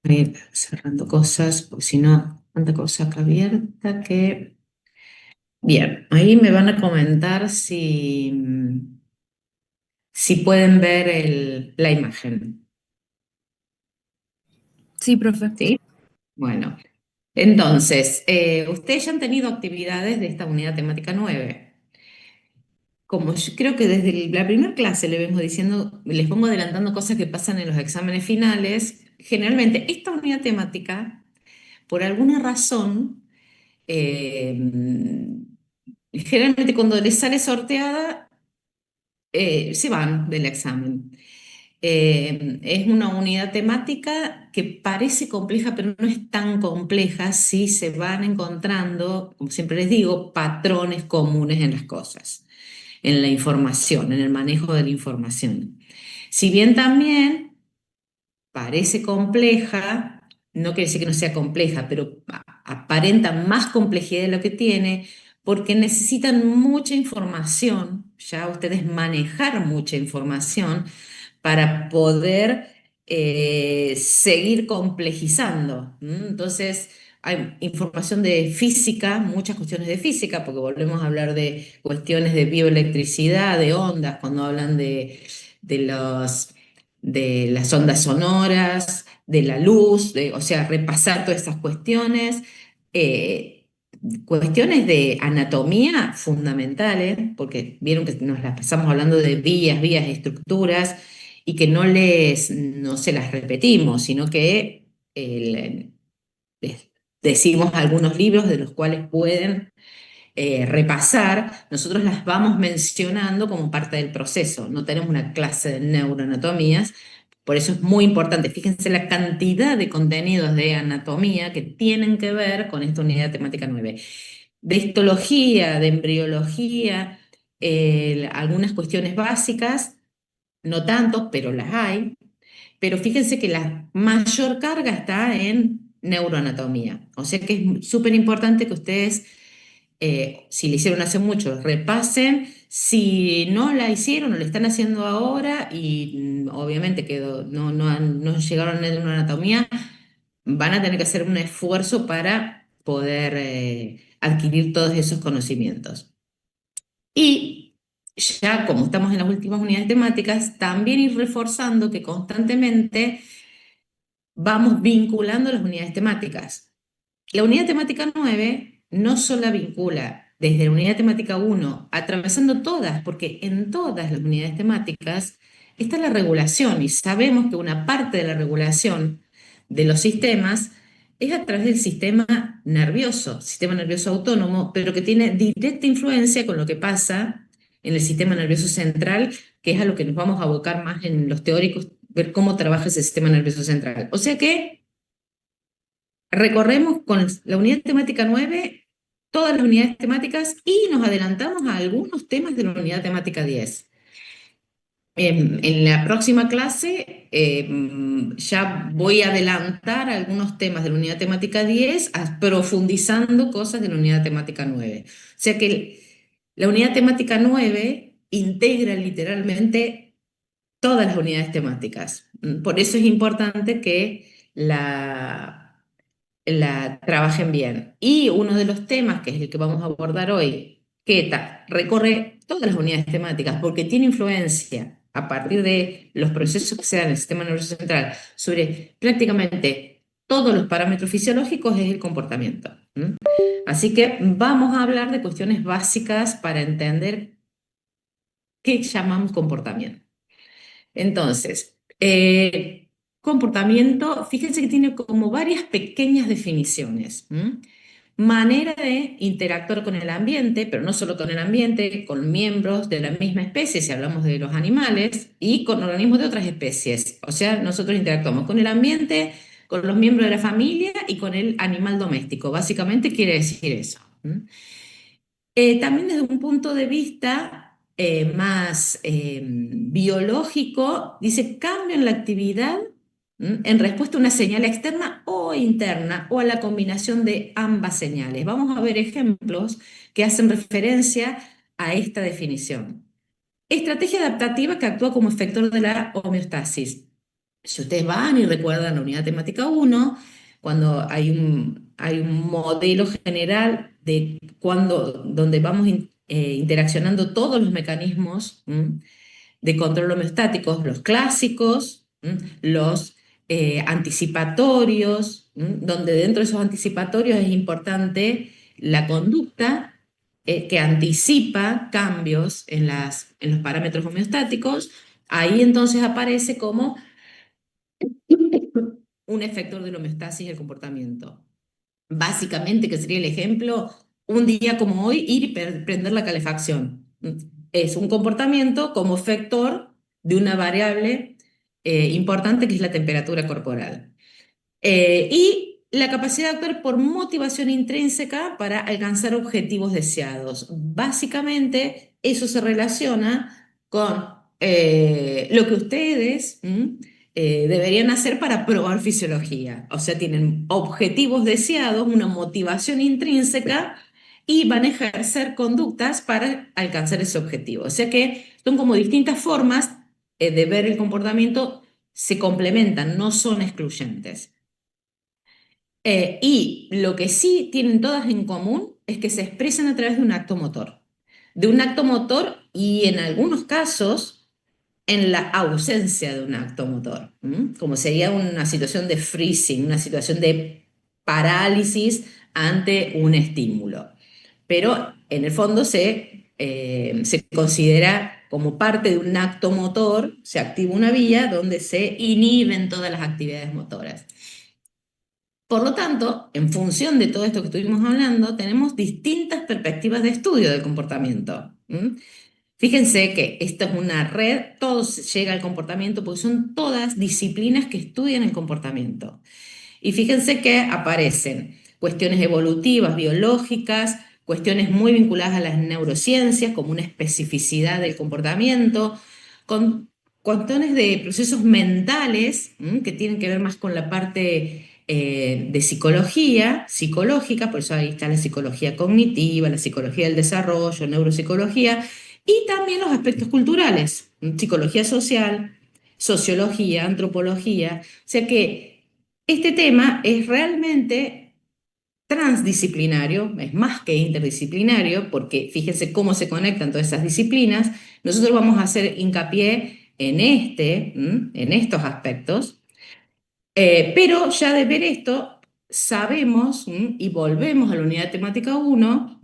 Voy a ir cerrando cosas, porque si no, tanta cosa acá abierta que... Bien, ahí me van a comentar si pueden ver la imagen, Sí, profe. ¿sí? Bueno, entonces, ustedes ya han tenido actividades de esta unidad temática 9. Como yo creo que desde la primera clase le vengo diciendo, les pongo adelantando cosas que pasan en los exámenes finales, generalmente esta unidad temática, por alguna razón, eh, generalmente cuando les sale sorteada, se van del examen. Es una unidad temática que parece compleja, pero no es tan compleja si se van encontrando, como siempre les digo, patrones comunes en las cosas, en la información, en el manejo de la información. Si bien también parece compleja, no quiere decir que no sea compleja, pero aparenta más complejidad de lo que tiene, porque necesitan mucha información, ya ustedes manejar mucha información para poder seguir complejizando. Entonces, hay información de física, muchas cuestiones de física, porque volvemos a hablar de cuestiones de bioelectricidad, de ondas, cuando hablan de los de las ondas sonoras, de la luz, o sea, repasar todas esas cuestiones, eh, cuestiones de anatomía fundamentales, porque vieron que nos las pasamos hablando de vías, estructuras, y que no se las repetimos, sino que les decimos algunos libros de los cuales pueden repasar, nosotros las vamos mencionando como parte del proceso. No tenemos una clase de neuroanatomías, por eso es muy importante. Fíjense la cantidad de contenidos de anatomía que tienen que ver con esta unidad temática 9. De histología, de embriología, algunas cuestiones básicas, no tanto, pero las hay. Pero fíjense que la mayor carga está en neuroanatomía. O sea que es súper importante que ustedes si la hicieron hace mucho, repasen. Si no la hicieron o la están haciendo ahora y obviamente que no llegaron a una anatomía, van a tener que hacer un esfuerzo para poder adquirir todos esos conocimientos. Y ya como estamos en las últimas unidades temáticas, también ir reforzando que constantemente vamos vinculando las unidades temáticas. La unidad temática 9 no solo vincula desde la unidad temática 1, atravesando todas, porque en todas las unidades temáticas está la regulación y sabemos que una parte de la regulación de los sistemas es a través del sistema nervioso autónomo, pero que tiene directa influencia con lo que pasa en el sistema nervioso central, que es a lo que nos vamos a abocar más en los teóricos, ver cómo trabaja ese sistema nervioso central. O sea que recorremos con la unidad temática 9 todas las unidades temáticas y nos adelantamos a algunos temas de la unidad temática 10. En la próxima clase ya voy a adelantar algunos temas de la unidad temática 10, profundizando cosas de la unidad temática 9. O sea que la unidad temática 9 integra literalmente todas las unidades temáticas. Por eso es importante que la trabajen bien. Y uno de los temas, que es el que vamos a abordar hoy, que recorre todas las unidades temáticas porque tiene influencia a partir de los procesos que se dan en el sistema nervioso central sobre prácticamente todos los parámetros fisiológicos, es el comportamiento. Así que vamos a hablar de cuestiones básicas para entender qué llamamos comportamiento. Entonces, comportamiento, fíjense que tiene como varias pequeñas definiciones. Manera de interactuar con el ambiente, pero no solo con el ambiente, con miembros de la misma especie, si hablamos de los animales, y con organismos de otras especies. O sea, nosotros interactuamos con el ambiente, con los miembros de la familia y con el animal doméstico. Básicamente quiere decir eso. También desde un punto de vista más biológico, dice cambio en la actividad en respuesta a una señal externa o interna o a la combinación de ambas señales. Vamos a ver ejemplos que hacen referencia a esta definición. Estrategia adaptativa que actúa como efector de la homeostasis. Si ustedes van y recuerdan la unidad temática uno, cuando hay un modelo general de donde vamos interaccionando todos los mecanismos de control homeostáticos, los clásicos, los anticipatorios, donde dentro de esos anticipatorios es importante la conducta que anticipa cambios en los parámetros homeostáticos. Ahí entonces aparece como un efector de la homeostasis y el comportamiento. Básicamente, que sería el ejemplo, un día como hoy, ir y prender la calefacción. Es un comportamiento como efector de una variable importante que es la temperatura corporal. Y la capacidad de actuar por motivación intrínseca para alcanzar objetivos deseados. Básicamente, eso se relaciona con lo que ustedes deberían hacer para probar fisiología. O sea, tienen objetivos deseados, una motivación intrínseca y van a ejercer conductas para alcanzar ese objetivo. O sea que son como distintas formas de ver el comportamiento, se complementan, no son excluyentes. Y lo que sí tienen todas en común es que se expresan a través de un acto motor. De un acto motor y en algunos casos en la ausencia de un acto motor, como sería una situación de freezing, una situación de parálisis ante un estímulo. Pero en el fondo se considera como parte de un acto motor, se activa una vía donde se inhiben todas las actividades motoras. Por lo tanto, en función de todo esto que estuvimos hablando, tenemos distintas perspectivas de estudio del comportamiento. Fíjense que esta es una red, todo llega al comportamiento porque son todas disciplinas que estudian el comportamiento. Y fíjense que aparecen cuestiones evolutivas, biológicas, cuestiones muy vinculadas a las neurociencias, como una especificidad del comportamiento, con cuestiones de procesos mentales, que tienen que ver más con la parte de psicología, psicológica, por eso ahí está la psicología cognitiva, la psicología del desarrollo, neuropsicología, y también los aspectos culturales, psicología social, sociología, antropología. O sea que este tema es realmente transdisciplinario, es más que interdisciplinario, porque fíjense cómo se conectan todas esas disciplinas. Nosotros vamos a hacer hincapié en estos aspectos, pero ya de ver esto, sabemos y volvemos a la unidad temática uno,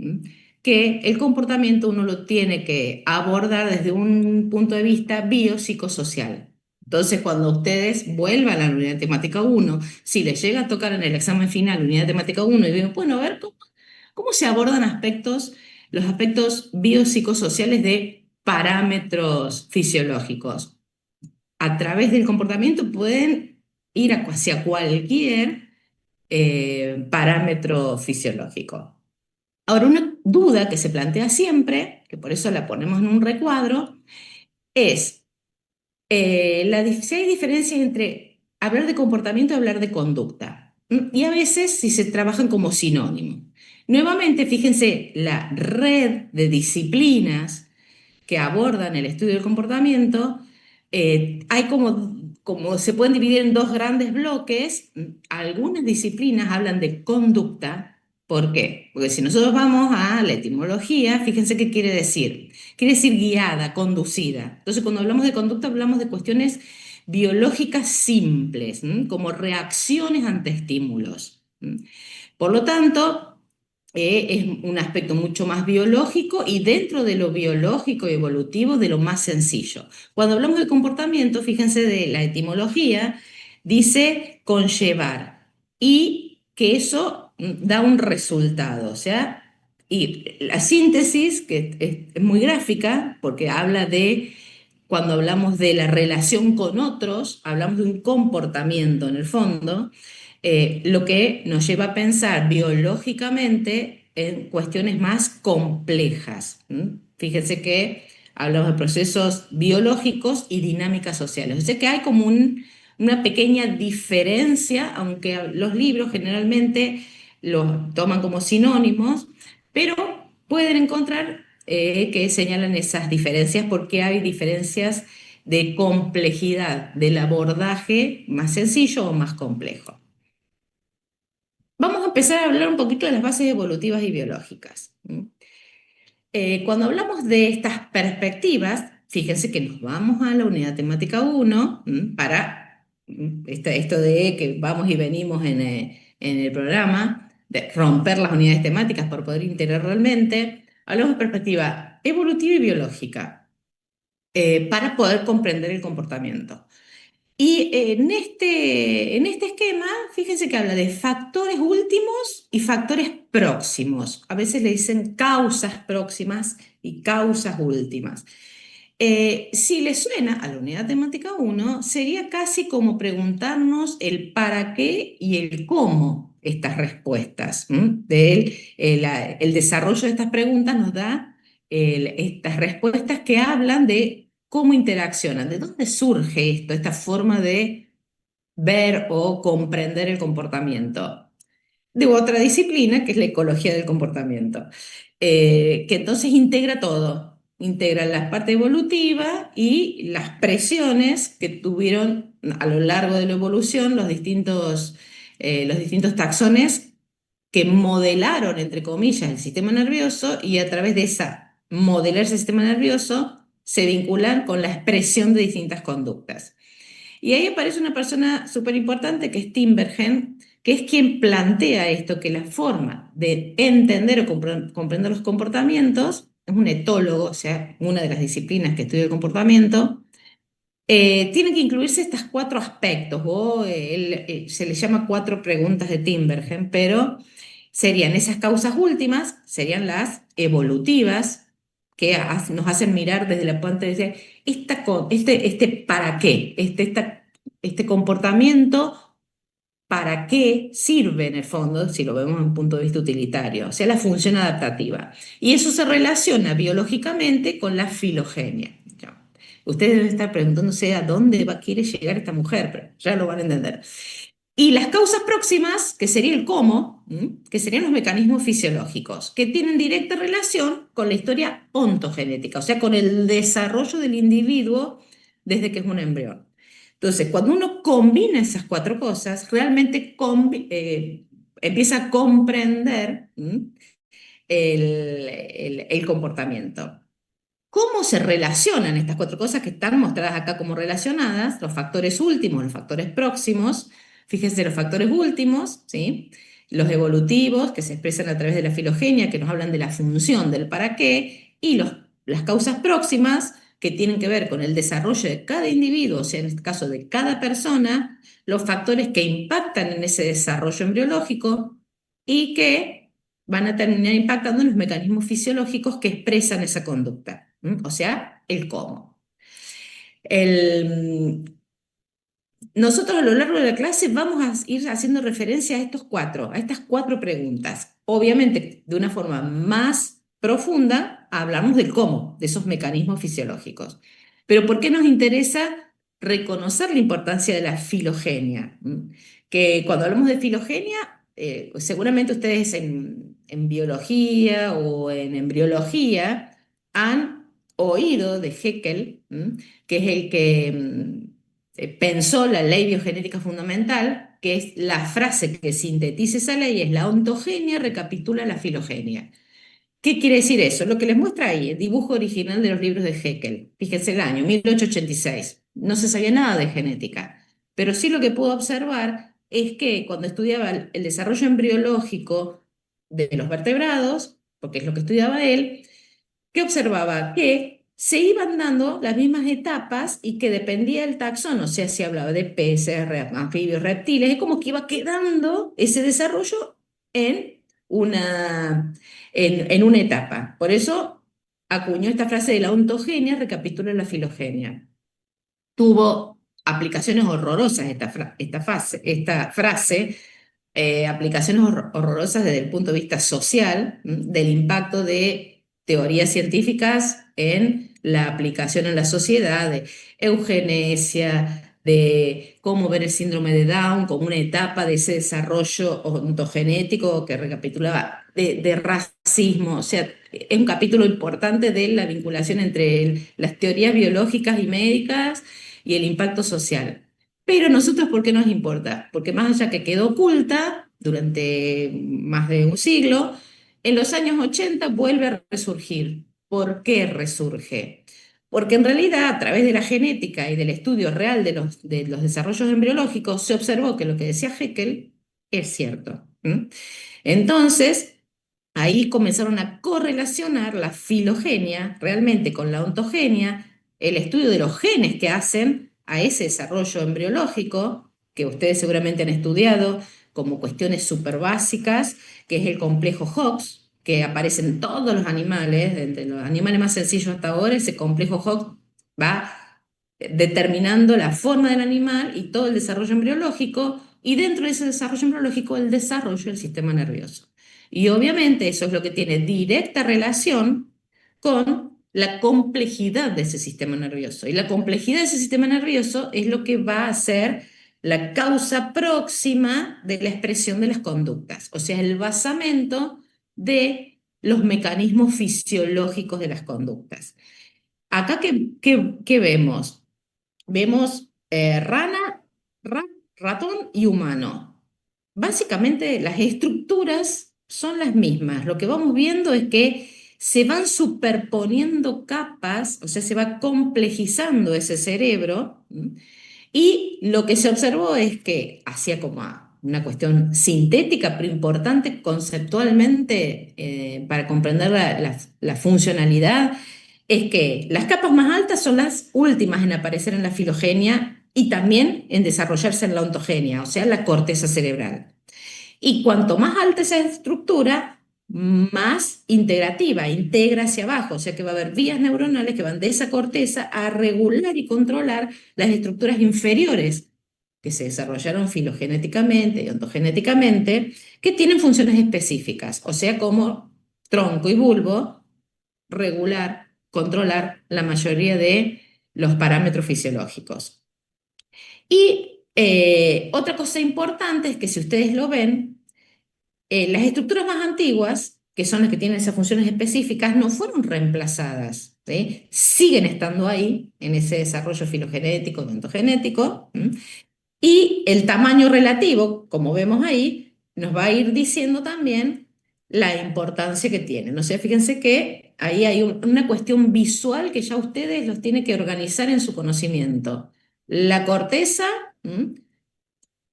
que el comportamiento uno lo tiene que abordar desde un punto de vista biopsicosocial. Entonces, cuando ustedes vuelvan a la unidad temática uno, si les llega a tocar en el examen final unidad temática uno y digo, bueno, a ver cómo se abordan los aspectos biopsicosociales de parámetros fisiológicos. A través del comportamiento pueden ir hacia cualquier parámetro fisiológico. Ahora, una duda que se plantea siempre, que por eso la ponemos en un recuadro, es si hay diferencias entre hablar de comportamiento y hablar de conducta. Y a veces si se trabajan como sinónimo. Nuevamente, fíjense, la red de disciplinas que abordan el estudio del comportamiento, hay como se pueden dividir en dos grandes bloques. Algunas disciplinas hablan de conducta. ¿Por qué? Porque si nosotros vamos a la etimología, fíjense qué quiere decir. Quiere decir guiada, conducida. Entonces, cuando hablamos de conducta, hablamos de cuestiones biológicas simples, como reacciones ante estímulos. Por lo tanto, es un aspecto mucho más biológico y dentro de lo biológico y evolutivo de lo más sencillo. Cuando hablamos de comportamiento, fíjense de la etimología, dice conllevar y que eso da un resultado, o sea, y la síntesis, que es muy gráfica, porque habla de, cuando hablamos de la relación con otros, hablamos de un comportamiento en el fondo, lo que nos lleva a pensar biológicamente en cuestiones más complejas. Fíjense que hablamos de procesos biológicos y dinámicas sociales. O sea que hay como una pequeña diferencia, aunque los libros generalmente los toman como sinónimos, pero pueden encontrar que señalan esas diferencias porque hay diferencias de complejidad del abordaje más sencillo o más complejo. Vamos a empezar a hablar un poquito de las bases evolutivas y biológicas. Cuando hablamos de estas perspectivas, fíjense que nos vamos a la unidad temática 1 para esto de que vamos y venimos en el programa, de romper las unidades temáticas para poder integrar realmente. Hablamos de perspectiva evolutiva y biológica para poder comprender el comportamiento. Y en este esquema, fíjense que habla de factores últimos y factores próximos. A veces le dicen causas próximas y causas últimas. Si le suena a la unidad temática 1, sería casi como preguntarnos el para qué y el cómo estas respuestas. El desarrollo de estas preguntas nos da estas respuestas que hablan de cómo interaccionan, de dónde surge esto, esta forma de ver o comprender el comportamiento de otra disciplina, que es la ecología del comportamiento, que entonces integra todo, integra la parte evolutiva y las presiones que tuvieron a lo largo de la evolución los distintos taxones que modelaron, entre comillas, el sistema nervioso y a través de esa modelar ese sistema nervioso se vinculan con la expresión de distintas conductas. Y ahí aparece una persona súper importante que es Tinbergen, que es quien plantea esto, que la forma de entender o comprender los comportamientos, es un etólogo, o sea, una de las disciplinas que estudia el comportamiento, tiene que incluirse estos 4 aspectos, o se le llama 4 preguntas de Tinbergen, pero serían esas causas últimas, serían las evolutivas, que nos hacen mirar desde la punta de decir, este para qué, este comportamiento, para qué sirve en el fondo, si lo vemos desde un punto de vista utilitario, o sea, la función adaptativa. Y eso se relaciona biológicamente con la filogenia. Ustedes deben estar preguntándose a dónde quiere llegar esta mujer, pero ya lo van a entender. Y las causas próximas, que sería el cómo, que serían los mecanismos fisiológicos, que tienen directa relación con la historia ontogenética, o sea, con el desarrollo del individuo desde que es un embrión. Entonces, cuando uno combina esas 4 cosas, realmente empieza a comprender el comportamiento. ¿Cómo se relacionan estas 4 cosas que están mostradas acá como relacionadas? Los factores últimos, los factores próximos. Fíjense los factores últimos, ¿sí? Los evolutivos, que se expresan a través de la filogenia, que nos hablan de la función, del para qué, y las causas próximas, que tienen que ver con el desarrollo de cada individuo, o sea, en este caso de cada persona, los factores que impactan en ese desarrollo embriológico y que van a terminar impactando en los mecanismos fisiológicos que expresan esa conducta, o sea, el cómo. Nosotros a lo largo de la clase vamos a ir haciendo referencia a estas cuatro preguntas. Obviamente, de una forma más profunda, hablamos del cómo, de esos mecanismos fisiológicos. Pero ¿por qué nos interesa reconocer la importancia de la filogenia? Que cuando hablamos de filogenia, seguramente ustedes en biología o en embriología han oído de Haeckel, que es el que pensó la ley biogenética fundamental, que es la frase que sintetiza esa ley, es la ontogenia recapitula la filogenia. ¿Qué quiere decir eso? Lo que les muestra ahí, el dibujo original de los libros de Haeckel. Fíjense el año, 1886. No se sabía nada de genética, pero sí lo que pudo observar es que cuando estudiaba el desarrollo embriológico de los vertebrados, porque es lo que estudiaba él, que observaba que se iban dando las mismas etapas y que dependía del taxón, o sea, si hablaba de peces, anfibios, reptiles, es como que iba quedando ese desarrollo en una etapa. Por eso acuñó esta frase de la ontogenia, recapitula la filogenia. Tuvo aplicaciones horrorosas esta frase, aplicaciones horrorosas desde el punto de vista social, del impacto de teorías científicas en la aplicación en la sociedad, de eugenesia, de cómo ver el síndrome de Down como una etapa de ese desarrollo ontogenético que recapitulaba de racismo. O sea, es un capítulo importante de la vinculación entre las teorías biológicas y médicas y el impacto social. Pero nosotros, ¿por qué nos importa? Porque más allá que quedó oculta durante más de un siglo, en los años 80 vuelve a resurgir. ¿Por qué resurge? Porque en realidad, a través de la genética y del estudio real de los desarrollos embriológicos, se observó que lo que decía Haeckel es cierto. ¿Mm? Entonces, ahí comenzaron a correlacionar la filogenia realmente con la ontogenia, el estudio de los genes que hacen a ese desarrollo embriológico, que ustedes seguramente han estudiado como cuestiones súper básicas, que es el complejo Hox, que aparece en todos los animales, entre los animales más sencillos hasta ahora, ese complejo Hox va determinando la forma del animal y todo el desarrollo embriológico, y dentro de ese desarrollo embriológico el desarrollo del sistema nervioso. Y obviamente eso es lo que tiene directa relación con la complejidad de ese sistema nervioso. Y la complejidad de ese sistema nervioso es lo que va a ser la causa próxima de la expresión de las conductas, o sea, el basamento de los mecanismos fisiológicos de las conductas. Acá, ¿qué vemos? Vemos rana, ratón y humano. Básicamente las estructuras son las mismas. Lo que vamos viendo es que se van superponiendo capas, o sea, se va complejizando ese cerebro. Y lo que se observó es que hacía como una cuestión sintética, pero importante conceptualmente para comprender la funcionalidad, es que las capas más altas son las últimas en aparecer en la filogenia y también en desarrollarse en la ontogenia, o sea, la corteza cerebral. Y cuanto más alta esa estructura, más integrativa, integra hacia abajo, o sea que va a haber vías neuronales que van de esa corteza a regular y controlar las estructuras inferiores que se desarrollaron filogenéticamente y ontogenéticamente, que tienen funciones específicas, o sea, como tronco y bulbo, regular, controlar la mayoría de los parámetros fisiológicos. Y otra cosa importante es que si ustedes lo ven, las estructuras más antiguas, que son las que tienen esas funciones específicas, no fueron reemplazadas, ¿sí? Siguen estando ahí en ese desarrollo filogenético, ontogenético, y el tamaño relativo, como vemos ahí, nos va a ir diciendo también la importancia que tienen. O sea, fíjense que ahí hay una cuestión visual que ya ustedes los tienen que organizar en su conocimiento. La corteza,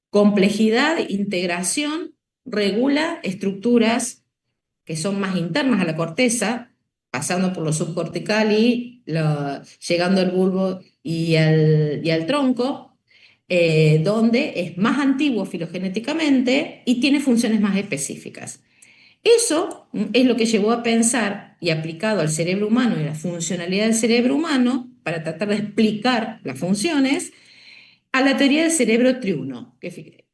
complejidad, integración, regula estructuras que son más internas a la corteza, pasando por lo subcortical y llegando al bulbo y al tronco, donde es más antiguo filogenéticamente y tiene funciones más específicas. Eso es lo que llevó a pensar y aplicado al cerebro humano y la funcionalidad del cerebro humano para tratar de explicar las funciones a la teoría del cerebro triuno,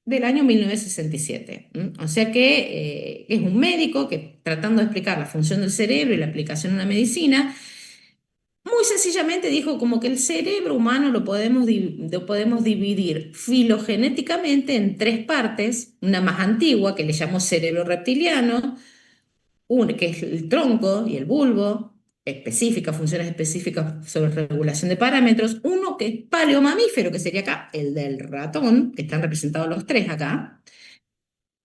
del año 1967. O sea que es un médico que tratando de explicar la función del cerebro y la aplicación en la medicina, muy sencillamente dijo como que el cerebro humano lo podemos dividir filogenéticamente en tres partes, una más antigua que le llamó cerebro reptiliano, una que es el tronco y el bulbo, específicas, funciones específicas sobre regulación de parámetros, uno que es paleomamífero, que sería acá el del ratón, que están representados los tres acá,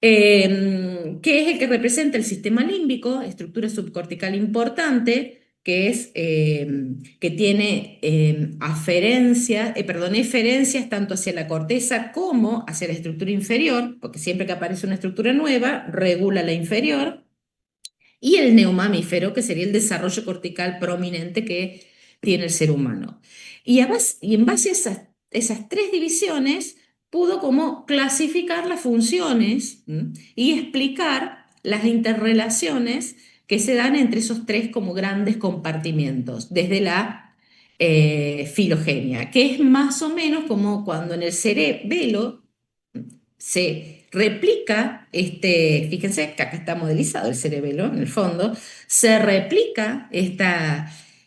que es el que representa el sistema límbico, estructura subcortical importante, que tiene eferencias tanto hacia la corteza como hacia la estructura inferior, porque siempre que aparece una estructura nueva, regula la inferior, y el neomamífero, que sería el desarrollo cortical prominente que tiene el ser humano. Y en base a esas tres divisiones, pudo como clasificar las funciones y explicar las interrelaciones que se dan entre esos tres como grandes compartimientos, desde la filogenia, que es más o menos como cuando en el cerebelo se replica, fíjense que acá está modelizado el cerebelo, en el fondo, se replica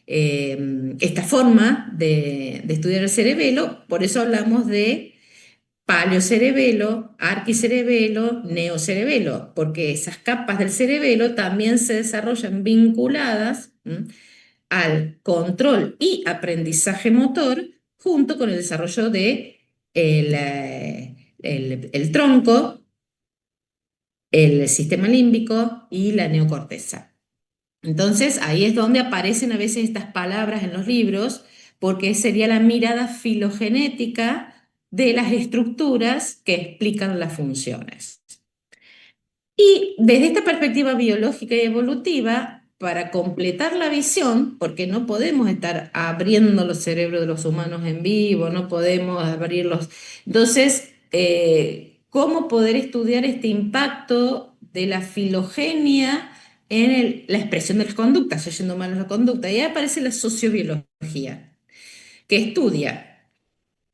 esta forma de estudiar el cerebelo. Por eso hablamos de paleocerebelo, arquicerebelo, neocerebelo, porque esas capas del cerebelo también se desarrollan vinculadas al control y aprendizaje motor junto con el desarrollo de el tronco, el sistema límbico y la neocorteza. Entonces, ahí es donde aparecen a veces estas palabras en los libros, porque sería la mirada filogenética de las estructuras que explican las funciones. Y desde esta perspectiva biológica y evolutiva, para completar la visión, porque no podemos estar abriendo los cerebros de los humanos en vivo, no podemos abrirlos. Entonces, ¿cómo poder estudiar este impacto de la filogenia en la expresión de las conductas, oyendo mal la conducta? Y ahí aparece la sociobiología, que estudia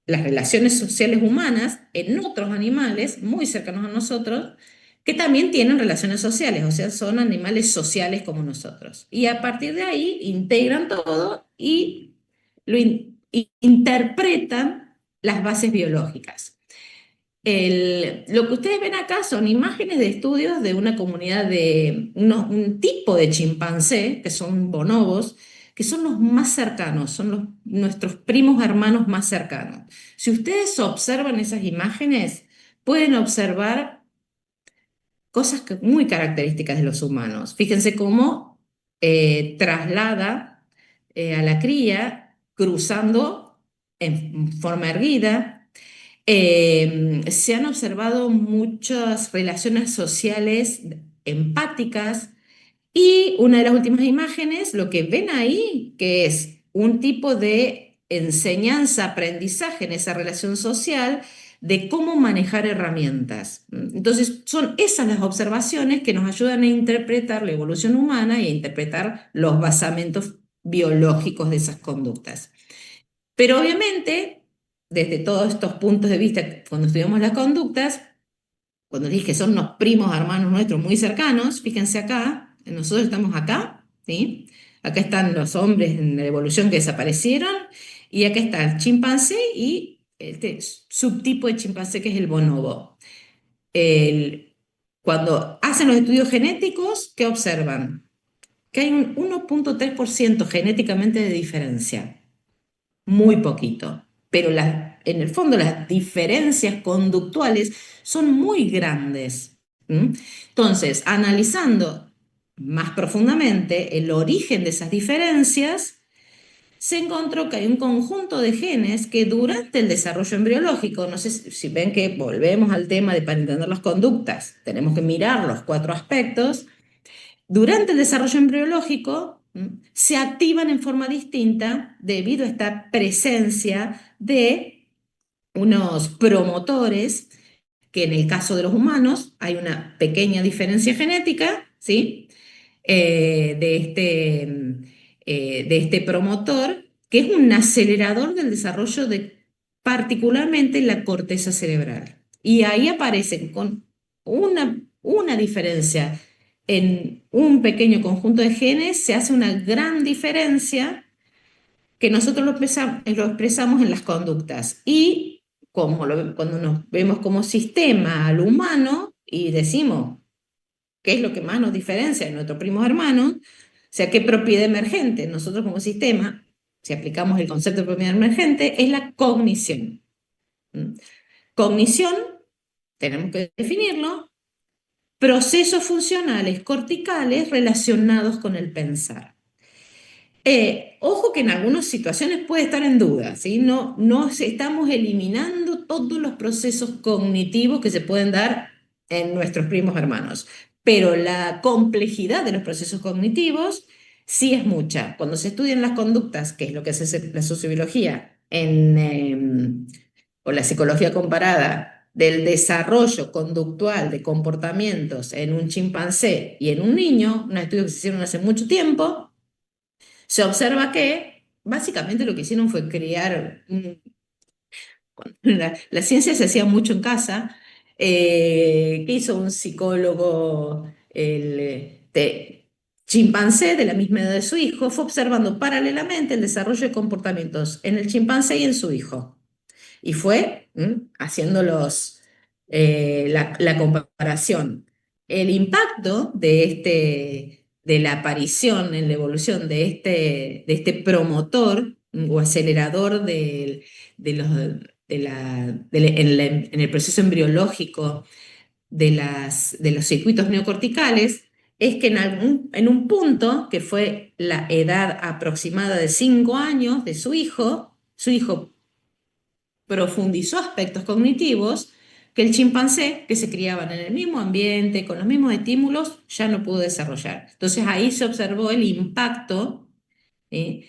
las relaciones sociales humanas en otros animales muy cercanos a nosotros, que también tienen relaciones sociales, o sea, son animales sociales como nosotros. Y a partir de ahí integran todo y interpretan las bases biológicas. Lo que ustedes ven acá son imágenes de estudios de una comunidad de un tipo de chimpancé, que son bonobos, que son los más cercanos, son nuestros primos hermanos más cercanos. Si ustedes observan esas imágenes, pueden observar cosas muy características de los humanos. Fíjense cómo traslada a la cría cruzando en forma erguida. Se han observado muchas relaciones sociales empáticas y una de las últimas imágenes, lo que ven ahí, que es un tipo de enseñanza, aprendizaje en esa relación social de cómo manejar herramientas. Entonces, son esas las observaciones que nos ayudan a interpretar la evolución humana y a interpretar los basamentos biológicos de esas conductas. Pero obviamente, desde todos estos puntos de vista, cuando estudiamos las conductas, cuando dije que son unos primos hermanos nuestros muy cercanos, fíjense acá, nosotros estamos acá, ¿sí? Acá están los hombres en la evolución que desaparecieron, y acá está el chimpancé y este subtipo de chimpancé que es el bonobo. El- Cuando hacen los estudios genéticos, ¿qué observan? Que hay un 1,3% genéticamente de diferencia, muy poquito, pero en el fondo las diferencias conductuales son muy grandes. Entonces, analizando más profundamente el origen de esas diferencias, se encontró que hay un conjunto de genes que durante el desarrollo embriológico, no sé si ven que volvemos al tema de para entender las conductas, tenemos que mirar los 4 aspectos. Durante el desarrollo embriológico se activan en forma distinta debido a esta presencia de unos promotores, que en el caso de los humanos hay una pequeña diferencia genética, ¿sí? De este promotor, que es un acelerador del desarrollo de particularmente la corteza cerebral. Y ahí aparecen con una diferencia en un pequeño conjunto de genes, se hace una gran diferencia que nosotros lo expresamos en las conductas. Y cuando nos vemos como sistema al humano y decimos qué es lo que más nos diferencia de nuestros primos hermanos, o sea, qué propiedad emergente nosotros como sistema, si aplicamos el concepto de propiedad emergente, es la cognición. Cognición, tenemos que definirlo, procesos funcionales corticales relacionados con el pensar. Ojo que en algunas situaciones puede estar en duda, ¿sí? No estamos eliminando todos los procesos cognitivos que se pueden dar en nuestros primos hermanos, pero la complejidad de los procesos cognitivos sí es mucha. Cuando se estudian las conductas, que es lo que hace la sociobiología o la psicología comparada, del desarrollo conductual de comportamientos en un chimpancé y en un niño, un estudio que se hicieron hace mucho tiempo, se observa que básicamente lo que hicieron fue crear, la ciencia se hacía mucho en casa. ¿Qué hizo un psicólogo? chimpancé de la misma edad de su hijo, fue observando paralelamente el desarrollo de comportamientos en el chimpancé y en su hijo. Y fue haciendo la comparación. El impacto de la aparición en la evolución de este promotor o acelerador en el proceso embriológico de los circuitos neocorticales es que en un punto, que fue la edad aproximada de 5 años de su hijo profundizó aspectos cognitivos que el chimpancé, que se criaban en el mismo ambiente, con los mismos estímulos, ya no pudo desarrollar. Entonces ahí se observó el impacto ¿sí?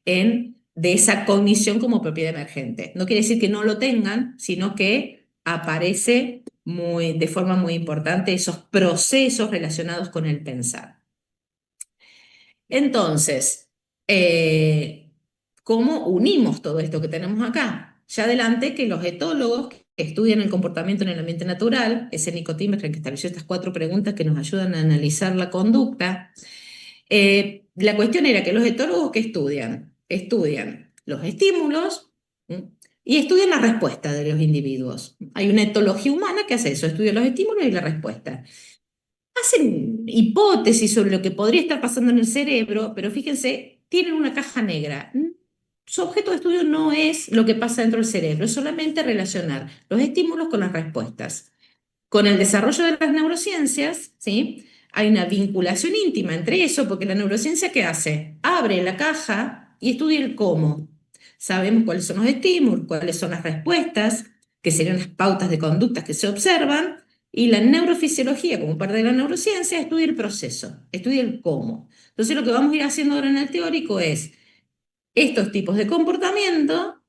de esa cognición como propiedad emergente. No quiere decir que no lo tengan, sino que aparece de forma muy importante esos procesos relacionados con el pensar. Entonces, ¿cómo unimos todo esto que tenemos acá? Ya adelante que los etólogos que estudian el comportamiento en el ambiente natural, ese nicotímetro que estableció estas 4 preguntas que nos ayudan a analizar la conducta, la cuestión era que los etólogos que estudian los estímulos y estudian la respuesta de los individuos. Hay una etología humana que hace eso, estudia los estímulos y la respuesta. Hacen hipótesis sobre lo que podría estar pasando en el cerebro, pero fíjense, tienen una caja negra. Su objeto de estudio no es lo que pasa dentro del cerebro, es solamente relacionar los estímulos con las respuestas. Con el desarrollo de las neurociencias, ¿sí? Hay una vinculación íntima entre eso, porque la neurociencia, ¿qué hace? Abre la caja y estudia el cómo. Sabemos cuáles son los estímulos, cuáles son las respuestas, que serían las pautas de conductas que se observan, y la neurofisiología, como parte de la neurociencia, estudia el proceso, estudia el cómo. Entonces, lo que vamos a ir haciendo ahora en el teórico es estos tipos de comportamiento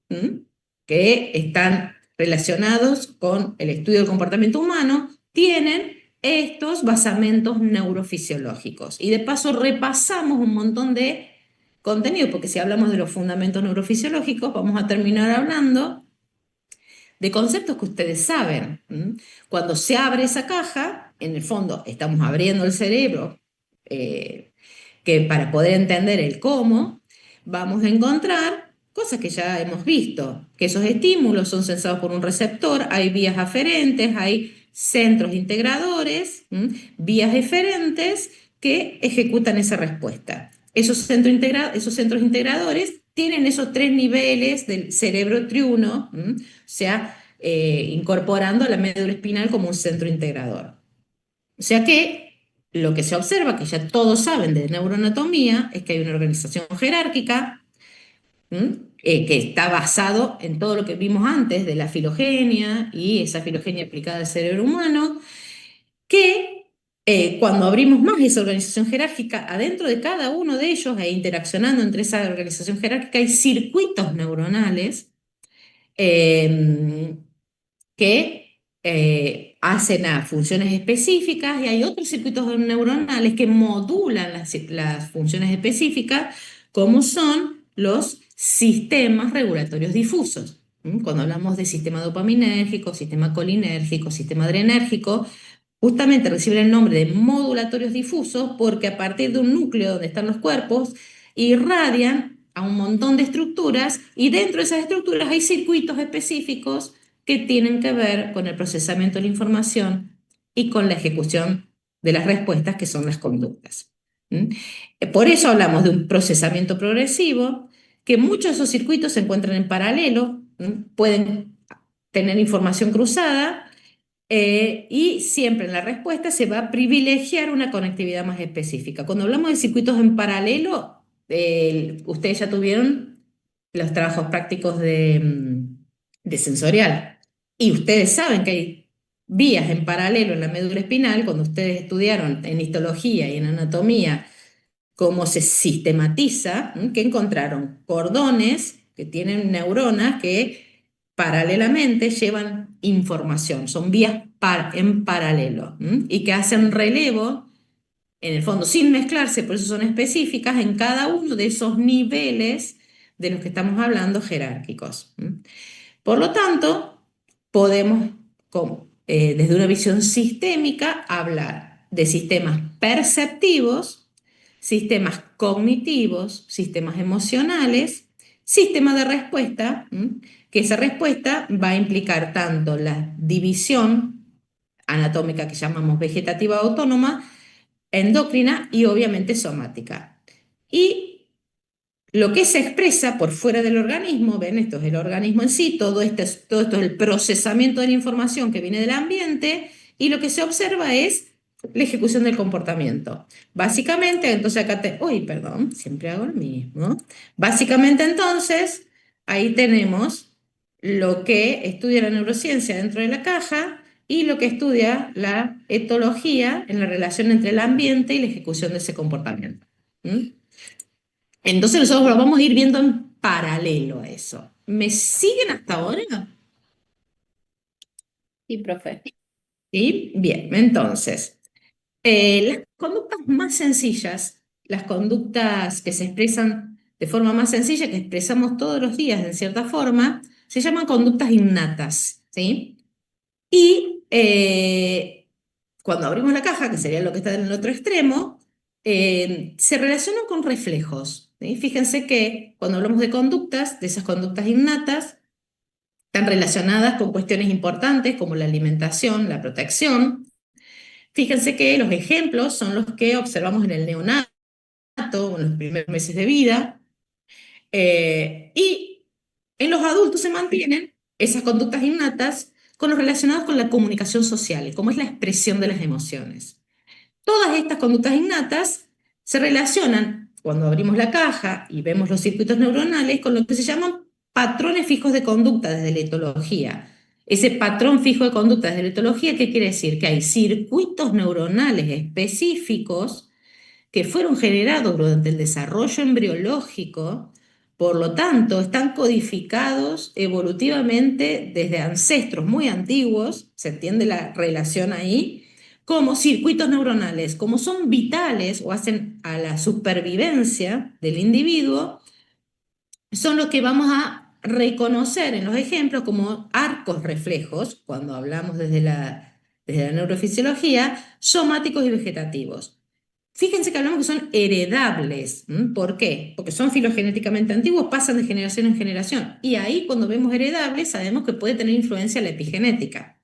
que están relacionados con el estudio del comportamiento humano tienen estos basamentos neurofisiológicos. Y de paso repasamos un montón de contenido, porque si hablamos de los fundamentos neurofisiológicos, vamos a terminar hablando de conceptos que ustedes saben. Cuando se abre esa caja, en el fondo estamos abriendo el cerebro, que para poder entender el cómo, vamos a encontrar cosas que ya hemos visto, que esos estímulos son sensados por un receptor, hay vías aferentes, hay centros integradores, vías eferentes que ejecutan esa respuesta. Esos centros integradores tienen esos 3 niveles del cerebro triuno, o sea, incorporando a la médula espinal como un centro integrador. O sea que lo que se observa, que ya todos saben de neuroanatomía, es que hay una organización jerárquica que está basado en todo lo que vimos antes de la filogenia y esa filogenia aplicada al cerebro humano, que cuando abrimos más esa organización jerárquica, adentro de cada uno de ellos e interaccionando entre esa organización jerárquica hay circuitos neuronales que hacen a funciones específicas y hay otros circuitos neuronales que modulan las funciones específicas, como son los sistemas regulatorios difusos. Cuando hablamos de sistema dopaminérgico, sistema colinérgico, sistema adrenérgico, justamente reciben el nombre de modulatorios difusos porque a partir de un núcleo donde están los cuerpos, irradian a un montón de estructuras y dentro de esas estructuras hay circuitos específicos que tienen que ver con el procesamiento de la información y con la ejecución de las respuestas, que son las conductas. Por eso hablamos de un procesamiento progresivo, que muchos de esos circuitos se encuentran en paralelo, pueden tener información cruzada, y siempre en la respuesta se va a privilegiar una conectividad más específica. Cuando hablamos de circuitos en paralelo, ustedes ya tuvieron los trabajos prácticos de sensorial. Y ustedes saben que hay vías en paralelo en la médula espinal, cuando ustedes estudiaron en histología y en anatomía cómo se sistematiza, que encontraron cordones que tienen neuronas que paralelamente llevan información, son vías en paralelo, y que hacen relevo, en el fondo, sin mezclarse, por eso son específicas, en cada uno de esos niveles de los que estamos hablando jerárquicos. Por lo tanto, podemos, desde una visión sistémica, hablar de sistemas perceptivos, sistemas cognitivos, sistemas emocionales, sistema de respuesta, que esa respuesta va a implicar tanto la división anatómica que llamamos vegetativa autónoma, endocrina y obviamente somática. Y lo que se expresa por fuera del organismo, ven, esto es el organismo en sí, todo esto es el procesamiento de la información que viene del ambiente y lo que se observa es la ejecución del comportamiento. Básicamente, entonces acá uy, perdón, siempre hago lo mismo. Básicamente entonces, ahí tenemos lo que estudia la neurociencia dentro de la caja y lo que estudia la etología en la relación entre el ambiente y la ejecución de ese comportamiento. ¿Mm? Entonces nosotros lo vamos a ir viendo en paralelo a eso. ¿Me siguen hasta ahora? Sí, profe. ¿Sí? Bien, entonces, las conductas más sencillas, las conductas que se expresan de forma más sencilla, que expresamos todos los días en cierta forma, se llaman conductas innatas, ¿sí? Y cuando abrimos la caja, que sería lo que está en el otro extremo, se relacionan con reflejos, ¿sí? Fíjense que cuando hablamos de conductas, de esas conductas innatas, están relacionadas con cuestiones importantes como la alimentación, la protección. Fíjense que los ejemplos son los que observamos en el neonato, en los primeros meses de vida, y en los adultos se mantienen esas conductas innatas con los relacionados con la comunicación social, como es la expresión de las emociones. Todas estas conductas innatas se relacionan cuando abrimos la caja y vemos los circuitos neuronales con lo que se llaman patrones fijos de conducta desde la etología. Ese patrón fijo de conducta desde la etología, ¿qué quiere decir? Que hay circuitos neuronales específicos que fueron generados durante el desarrollo embriológico, por lo tanto, están codificados evolutivamente desde ancestros muy antiguos, se entiende la relación ahí, como circuitos neuronales, como son vitales o hacen a la supervivencia del individuo, son los que vamos a reconocer en los ejemplos como arcos reflejos, cuando hablamos desde la neurofisiología, somáticos y vegetativos. Fíjense que hablamos que son heredables. ¿Por qué? Porque son filogenéticamente antiguos, pasan de generación en generación. Y ahí cuando vemos heredables sabemos que puede tener influencia la epigenética.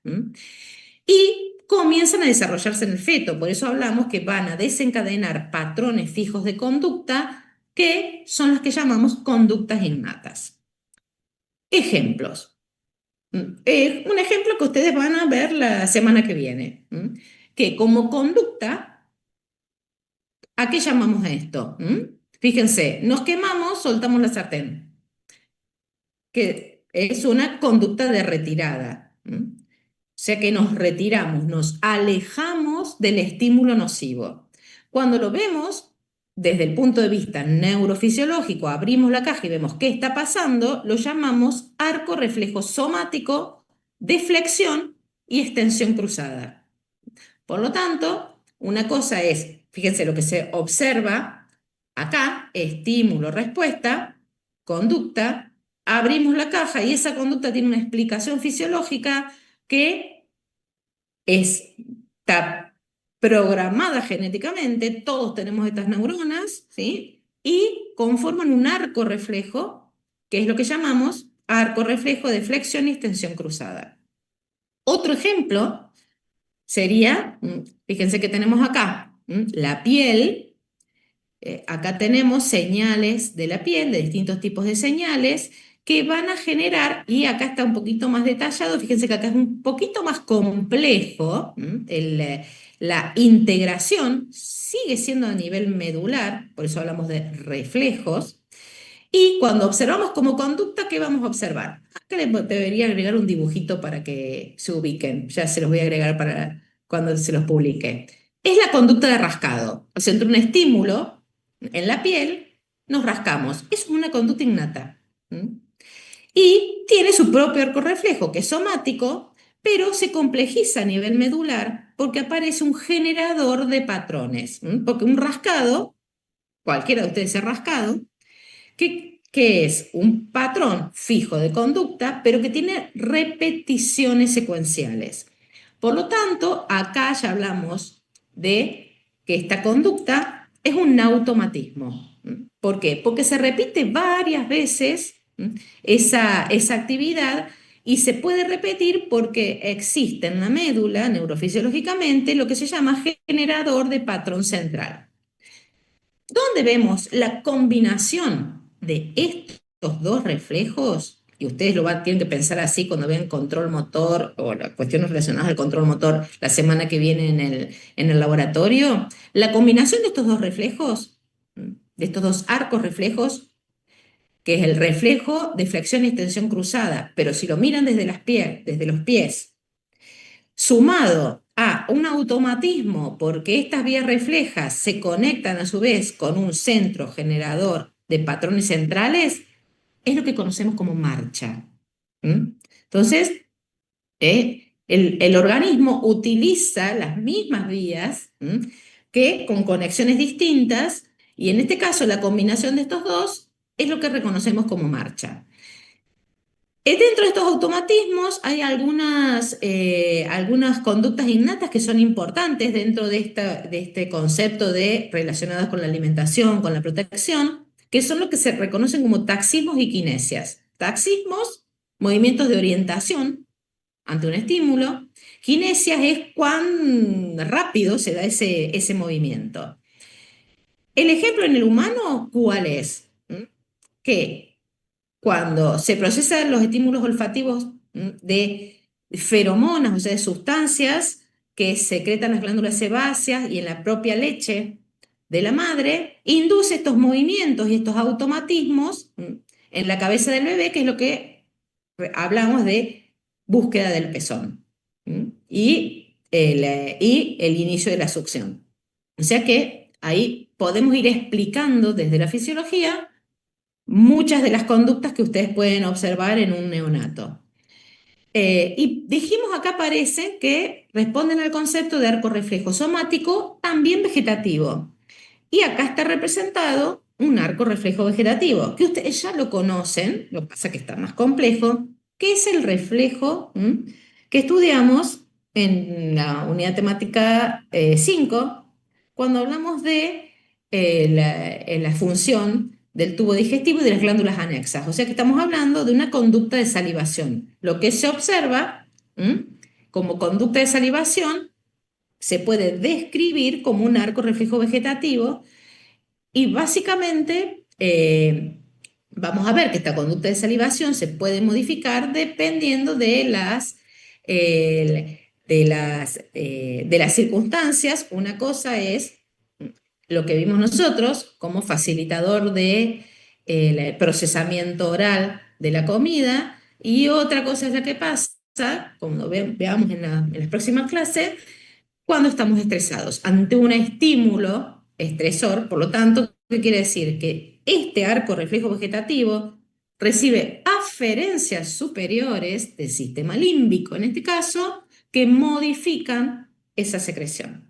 Y comienzan a desarrollarse en el feto. Por eso hablamos que van a desencadenar patrones fijos de conducta que son las que llamamos conductas innatas. Ejemplos. Un ejemplo que ustedes van a ver la semana que viene. Que como conducta, ¿a qué llamamos esto? Fíjense, nos quemamos, soltamos la sartén, que es una conducta de retirada. O sea que nos retiramos, nos alejamos del estímulo nocivo. Cuando lo vemos desde el punto de vista neurofisiológico, abrimos la caja y vemos qué está pasando, lo llamamos arco reflejo somático de flexión y extensión cruzada. Por lo tanto, una cosa es, fíjense lo que se observa acá, estímulo, respuesta, conducta, abrimos la caja y esa conducta tiene una explicación fisiológica que está programada genéticamente, todos tenemos estas neuronas, ¿sí? Y conforman un arco reflejo, que es lo que llamamos arco reflejo de flexión y extensión cruzada. Otro ejemplo sería, fíjense que tenemos acá, la piel, acá tenemos señales de la piel, de distintos tipos de señales, que van a generar, y acá está un poquito más detallado, fíjense que acá es un poquito más complejo, la integración sigue siendo a nivel medular, por eso hablamos de reflejos, y cuando observamos como conducta, ¿qué vamos a observar? Acá debería agregar un dibujito para que se ubiquen. Ya se los voy a agregar para cuando se los publique. Es la conducta de rascado. O sea, entre un estímulo en la piel, nos rascamos. Es una conducta innata. Y tiene su propio arco reflejo, que es somático, pero se complejiza a nivel medular porque aparece un generador de patrones. Porque un rascado, cualquiera de ustedes se ha rascado, que es un patrón fijo de conducta, pero que tiene repeticiones secuenciales. Por lo tanto, acá ya hablamos de que esta conducta es un automatismo. ¿Por qué? Porque se repite varias veces esa actividad y se puede repetir porque existe en la médula, neurofisiológicamente, lo que se llama generador de patrón central. ¿Dónde vemos la combinación de estos dos reflejos? Y ustedes tienen que pensar así cuando ven control motor o las cuestiones relacionadas al control motor la semana que viene en el laboratorio. La combinación de estos dos reflejos, de estos dos arcos reflejos, que es el reflejo de flexión y extensión cruzada, pero si lo miran desde los pies, sumado a un automatismo, porque estas vías reflejas se conectan a su vez con un centro generador de patrones centrales, es lo que conocemos como marcha. Entonces, el organismo utiliza las mismas vías que con conexiones distintas, y en este caso la combinación de estos dos es lo que reconocemos como marcha. Dentro de estos automatismos hay algunas conductas innatas que son importantes dentro de este concepto relacionadas con la alimentación, con la protección, que son lo que se reconocen como taxismos y kinesias. Taxismos, movimientos de orientación ante un estímulo. Kinesias es cuán rápido se da ese movimiento. El ejemplo en el humano, ¿cuál es? Que cuando se procesan los estímulos olfativos de feromonas, o sea, de sustancias que secretan las glándulas sebáceas y en la propia leche de la madre, induce estos movimientos y estos automatismos en la cabeza del bebé, que es lo que hablamos de búsqueda del pezón y el inicio de la succión. O sea que ahí podemos ir explicando desde la fisiología muchas de las conductas que ustedes pueden observar en un neonato. Y dijimos acá aparecen que responden al concepto de arco reflejo somático, también vegetativo. Y acá está representado un arco reflejo vegetativo, que ustedes ya lo conocen, lo que pasa que está más complejo, que es el reflejo que estudiamos en la unidad temática 5, cuando hablamos de la función del tubo digestivo y de las glándulas anexas. O sea que estamos hablando de una conducta de salivación. Lo que se observa como conducta de salivación se puede describir como un arco reflejo vegetativo y básicamente vamos a ver que esta conducta de salivación se puede modificar dependiendo de las circunstancias. Una cosa es lo que vimos nosotros como facilitador de el procesamiento oral de la comida, y otra cosa es la que pasa, como veamos en las próximas clases, cuando estamos estresados ante un estímulo estresor. Por lo tanto, ¿qué quiere decir? Que este arco reflejo vegetativo recibe aferencias superiores del sistema límbico, en este caso, que modifican esa secreción.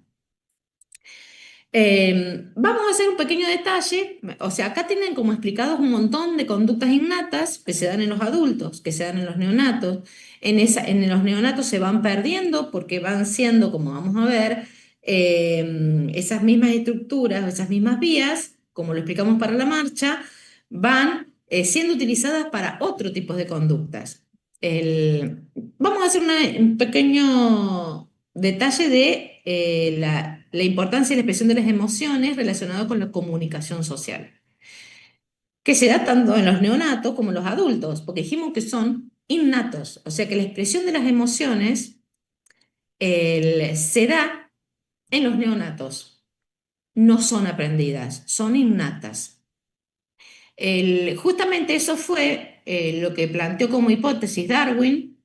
Vamos a hacer un pequeño detalle, o sea, acá tienen como explicados un montón de conductas innatas que se dan en los adultos, que se dan en los neonatos. En los neonatos se van perdiendo porque van siendo, como vamos a ver, esas mismas estructuras, esas mismas vías, como lo explicamos para la marcha, van siendo utilizadas para otro tipo de conductas. Vamos a hacer un pequeño detalle de la importancia y la expresión de las emociones relacionadas con la comunicación social, que se da tanto en los neonatos como en los adultos, porque dijimos que son innatos, o sea que la expresión de las emociones se da en los neonatos, no son aprendidas, son innatas. Justamente eso fue lo que planteó como hipótesis Darwin,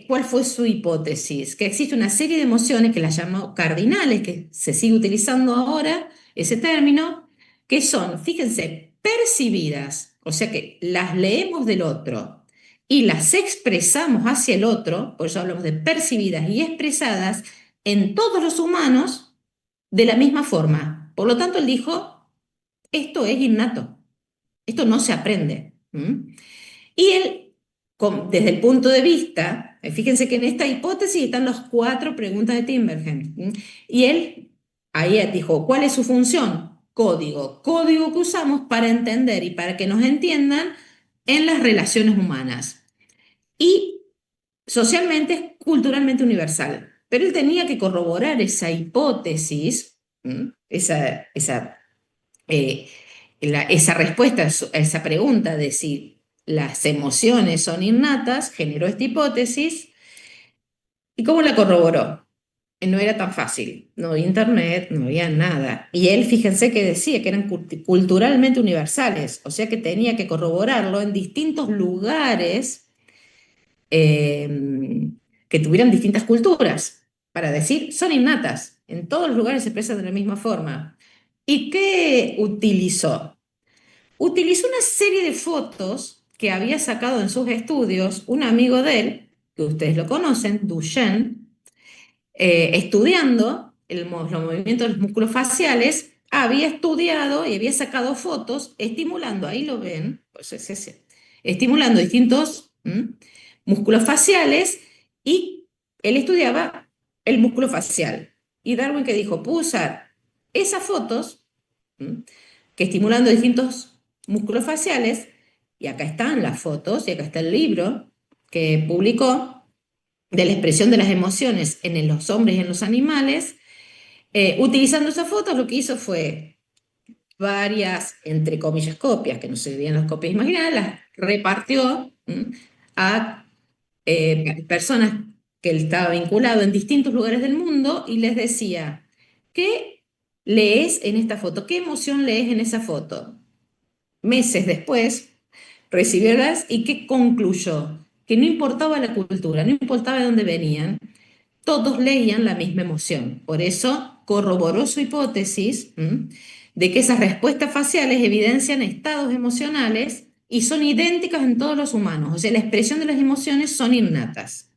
¿cuál fue su hipótesis? Que existe una serie de emociones que las llamó cardinales, que se sigue utilizando ahora ese término, que son, fíjense, percibidas, o sea que las leemos del otro y las expresamos hacia el otro, por eso hablamos de percibidas y expresadas en todos los humanos de la misma forma. Por lo tanto, él dijo, esto es innato, esto no se aprende. Y él, desde el punto de vista, fíjense que en esta hipótesis están las 4 preguntas de Timbergen, y él ahí dijo, ¿cuál es su función? Código. Código que usamos para entender y para que nos entiendan en las relaciones humanas. Y socialmente es culturalmente universal. Pero él tenía que corroborar esa hipótesis, eh, esa respuesta a esa pregunta de si las emociones son innatas, generó esta hipótesis. ¿Y cómo la corroboró? No era tan fácil, no había internet, no había nada. Y él, fíjense que decía que eran culturalmente universales, o sea que tenía que corroborarlo en distintos lugares que tuvieran distintas culturas, para decir, son innatas, en todos los lugares se expresan de la misma forma. ¿Y qué utilizó? Utilizó una serie de fotos que había sacado en sus estudios un amigo de él, que ustedes lo conocen, Duchenne, estudiando los movimientos de los músculos faciales, había estudiado y había sacado fotos estimulando, ahí lo ven, pues es ese, estimulando distintos músculos faciales y él estudiaba el músculo facial. Y Darwin que dijo, puedo usar esas fotos que estimulando distintos músculos faciales, y acá están las fotos, y acá está el libro que publicó, de la expresión de las emociones en los hombres y en los animales. Utilizando esas fotos, lo que hizo fue varias, entre comillas, copias, que no se veían las copias imaginadas, las repartió a personas que él estaba vinculado en distintos lugares del mundo y les decía, ¿qué lees en esta foto? ¿Qué emoción lees en esa foto? Meses después, recibió y ¿qué concluyó? Que no importaba la cultura, no importaba de dónde venían, todos leían la misma emoción. Por eso corroboró su hipótesis de que esas respuestas faciales evidencian estados emocionales y son idénticas en todos los humanos. O sea, la expresión de las emociones son innatas.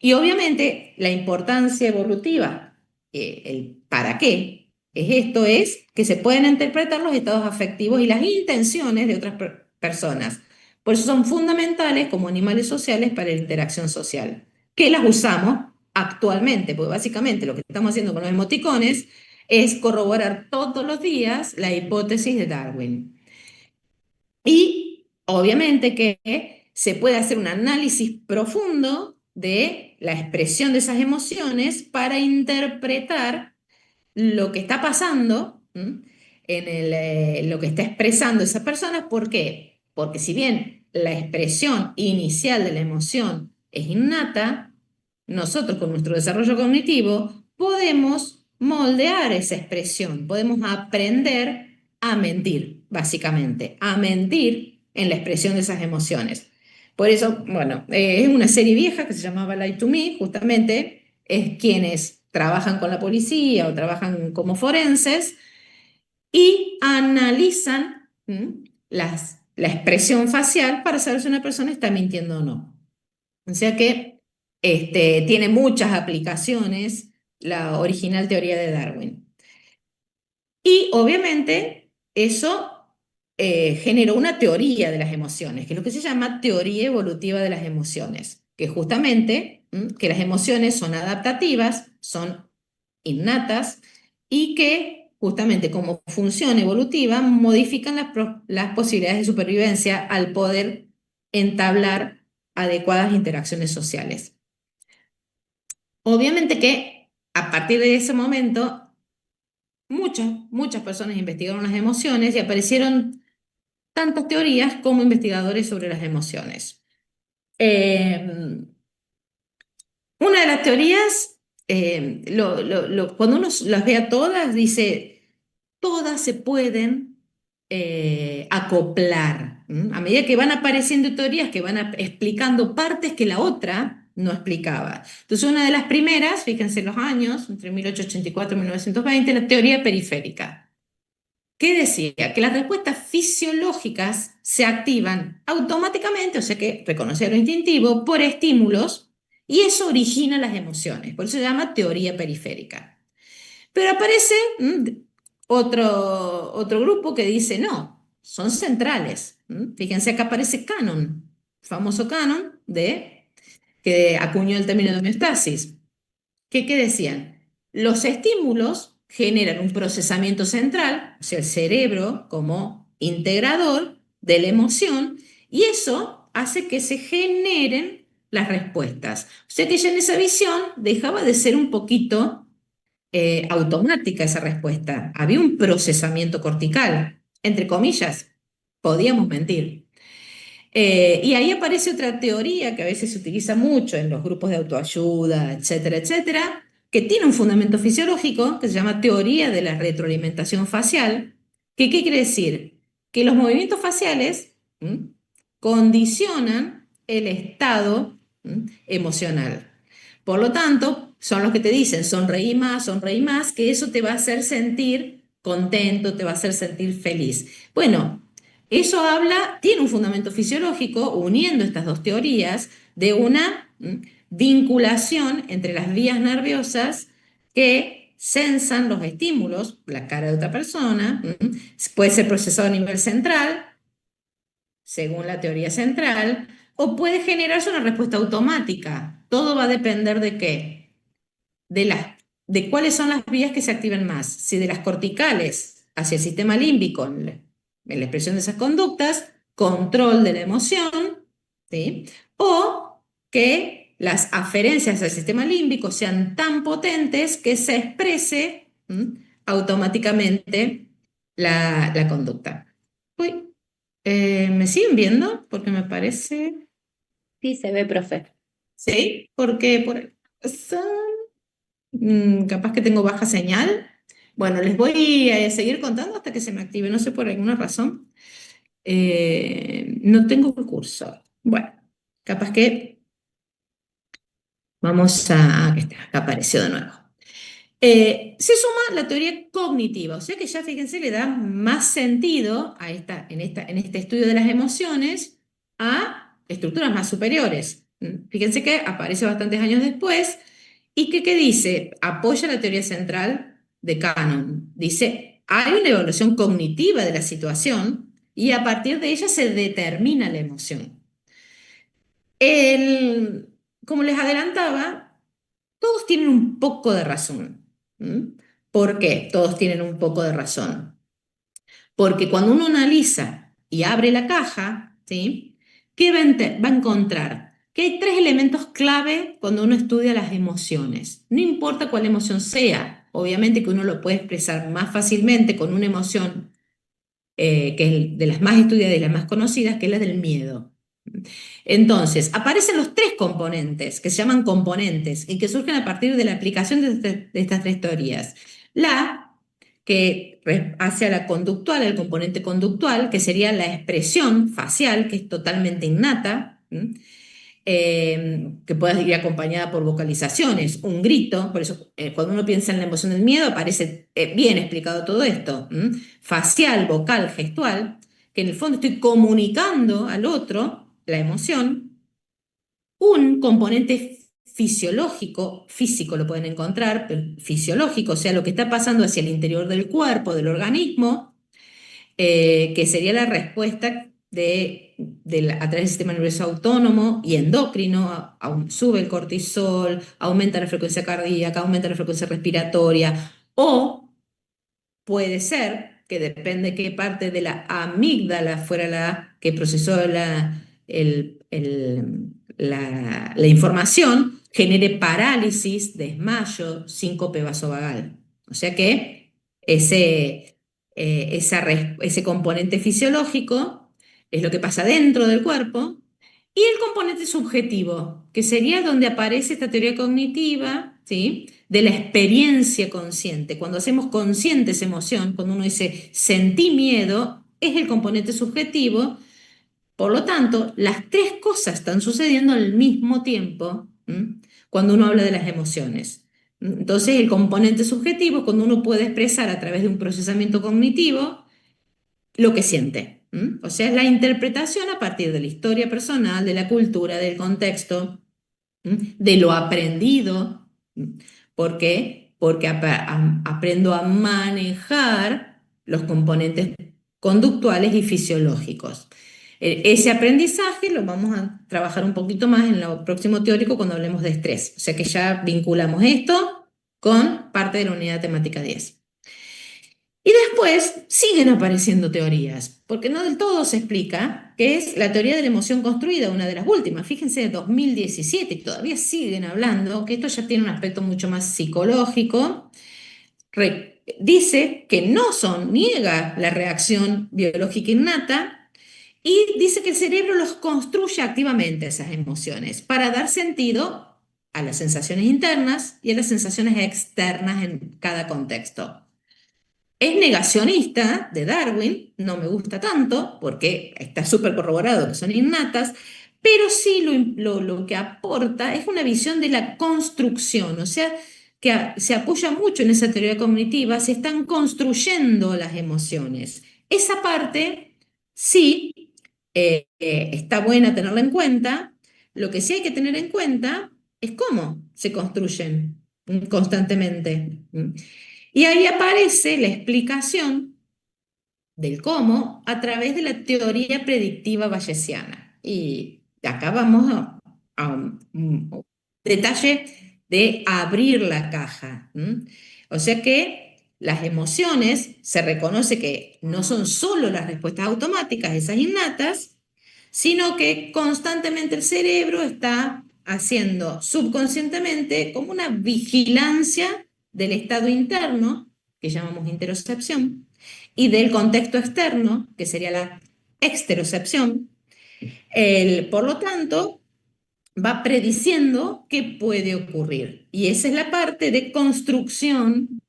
Y obviamente la importancia evolutiva, el para qué, es que se pueden interpretar los estados afectivos y las intenciones de otras personas. Por eso son fundamentales como animales sociales para la interacción social, que las usamos actualmente, porque básicamente lo que estamos haciendo con los emoticones es corroborar todos los días la hipótesis de Darwin. Y obviamente que se puede hacer un análisis profundo de la expresión de esas emociones para interpretar lo que está pasando lo que está expresando esa persona. ¿Por qué? Porque si bien la expresión inicial de la emoción es innata, nosotros con nuestro desarrollo cognitivo podemos moldear esa expresión, podemos aprender a mentir, básicamente, a mentir en la expresión de esas emociones. Por eso, bueno, es una serie vieja que se llamaba Lie to Me, justamente, es quienes trabajan con la policía o trabajan como forenses y analizan la expresión facial para saber si una persona está mintiendo o no. O sea que tiene muchas aplicaciones la original teoría de Darwin. Y obviamente eso generó una teoría de las emociones, que es lo que se llama teoría evolutiva de las emociones, que justamente que las emociones son adaptativas, son innatas y que justamente como función evolutiva modifican las posibilidades de supervivencia al poder entablar adecuadas interacciones sociales. Obviamente que a partir de ese momento muchas personas investigaron las emociones y aparecieron tantas teorías como investigadores sobre las emociones. Una de las teorías, cuando uno las ve a todas, dice, todas se pueden acoplar. A medida que van apareciendo teorías que van explicando partes que la otra no explicaba. Entonces, una de las primeras, fíjense los años, entre 1884 y 1920, la teoría periférica, que decía que las respuestas fisiológicas se activan automáticamente, o sea que reconocer lo instintivo, por estímulos, y eso origina las emociones. Por eso se llama teoría periférica. Pero aparece otro grupo que dice, no, son centrales. Fíjense, acá aparece Cannon, famoso Cannon, que acuñó el término de homeostasis. ¿Qué decían? Los estímulos generan un procesamiento central, o sea, el cerebro como integrador de la emoción, y eso hace que se generen las respuestas. O sea que ya en esa visión dejaba de ser un poquito automática esa respuesta. Había un procesamiento cortical, entre comillas, podíamos mentir. Y ahí aparece otra teoría que a veces se utiliza mucho en los grupos de autoayuda, etcétera, etcétera, que tiene un fundamento fisiológico que se llama teoría de la retroalimentación facial, que ¿qué quiere decir? Que los movimientos faciales condicionan el estado emocional. Por lo tanto, son los que te dicen sonreí más, que eso te va a hacer sentir contento, te va a hacer sentir feliz. Bueno, eso habla, tiene un fundamento fisiológico, uniendo estas dos teorías, de una vinculación entre las vías nerviosas que sensan los estímulos, la cara de otra persona, puede ser procesado a nivel central, según la teoría central, o puede generarse una respuesta automática. Todo va a depender de qué, de cuáles son las vías que se activen más, si de las corticales hacia el sistema límbico en la expresión de esas conductas, control de la emoción, ¿sí? O que las aferencias al sistema límbico sean tan potentes que se exprese automáticamente la conducta. Uy, ¿me siguen viendo? Porque me parece... Sí, se ve, profe. Sí, porque por... capaz que tengo baja señal. Bueno, les voy a seguir contando hasta que se me active, no sé por alguna razón. No tengo cursor. Bueno, capaz que vamos a... que acá apareció de nuevo. Se suma la teoría cognitiva, o sea que ya fíjense, le da más sentido a en este estudio de las emociones a estructuras más superiores. Fíjense que aparece bastantes años después y que, ¿qué dice? Apoya la teoría central de Cannon. Dice, hay una evaluación cognitiva de la situación y a partir de ella se determina la emoción. El, como les adelantaba, todos tienen un poco de razón. ¿Mm? ¿Por qué todos tienen un poco de razón? Porque cuando uno analiza y abre la caja, ¿sí? ¿Qué va a encontrar? Que hay tres elementos clave cuando uno estudia las emociones. No importa cuál emoción sea, obviamente que uno lo puede expresar más fácilmente con una emoción que es de las más estudiadas y las más conocidas, que es la del miedo. Entonces, aparecen los tres componentes, que se llaman componentes, y que surgen a partir de la aplicación de estas tres teorías. La que hace a la conductual, el componente conductual, que sería la expresión facial, que es totalmente innata, que puede ir acompañada por vocalizaciones, un grito, por eso cuando uno piensa en la emoción del miedo aparece bien explicado todo esto, facial, vocal, gestual, que en el fondo estoy comunicando al otro la emoción, un componente fisiológico, físico lo pueden encontrar, pero fisiológico, o sea, lo que está pasando hacia el interior del cuerpo, del organismo, que sería la respuesta a través del sistema nervioso autónomo y endocrino, sube el cortisol, aumenta la frecuencia cardíaca, aumenta la frecuencia respiratoria, o puede ser que depende qué parte de la amígdala fuera la que procesó la información, genere parálisis, desmayo, síncope vasovagal. O sea que ese componente fisiológico es lo que pasa dentro del cuerpo, y el componente subjetivo, que sería donde aparece esta teoría cognitiva, ¿sí? De la experiencia consciente. Cuando hacemos consciente esa emoción, cuando uno dice sentí miedo, es el componente subjetivo. Por lo tanto, las tres cosas están sucediendo al mismo tiempo cuando uno habla de las emociones. Entonces, el componente subjetivo es cuando uno puede expresar a través de un procesamiento cognitivo lo que siente. O sea, es la interpretación a partir de la historia personal, de la cultura, del contexto, de lo aprendido. ¿Por qué? Porque aprendo a manejar los componentes conductuales y fisiológicos. Ese aprendizaje lo vamos a trabajar un poquito más en lo próximo teórico cuando hablemos de estrés. O sea que ya vinculamos esto con parte de la unidad temática 10. Y después siguen apareciendo teorías, porque no del todo se explica, que es la teoría de la emoción construida, una de las últimas. Fíjense, de 2017, y todavía siguen hablando, que esto ya tiene un aspecto mucho más psicológico. Dice que no son, niega la reacción biológica innata y dice que el cerebro los construye activamente, esas emociones, para dar sentido a las sensaciones internas y a las sensaciones externas en cada contexto. Es negacionista de Darwin, no me gusta tanto porque está súper corroborado que son innatas, pero sí lo que aporta es una visión de la construcción, o sea, que se apoya mucho en esa teoría cognitiva, se están construyendo las emociones. Esa parte sí está buena tenerla en cuenta, lo que sí hay que tener en cuenta es cómo se construyen constantemente. Y ahí aparece la explicación del cómo a través de la teoría predictiva bayesiana. Y acá vamos a un detalle de abrir la caja. O sea que las emociones se reconoce que no son solo las respuestas automáticas, esas innatas, sino que constantemente el cerebro está haciendo subconscientemente como una vigilancia del estado interno, que llamamos interocepción, y del contexto externo, que sería la exterocepción. Por lo tanto, va prediciendo qué puede ocurrir. Y esa es la parte de construcción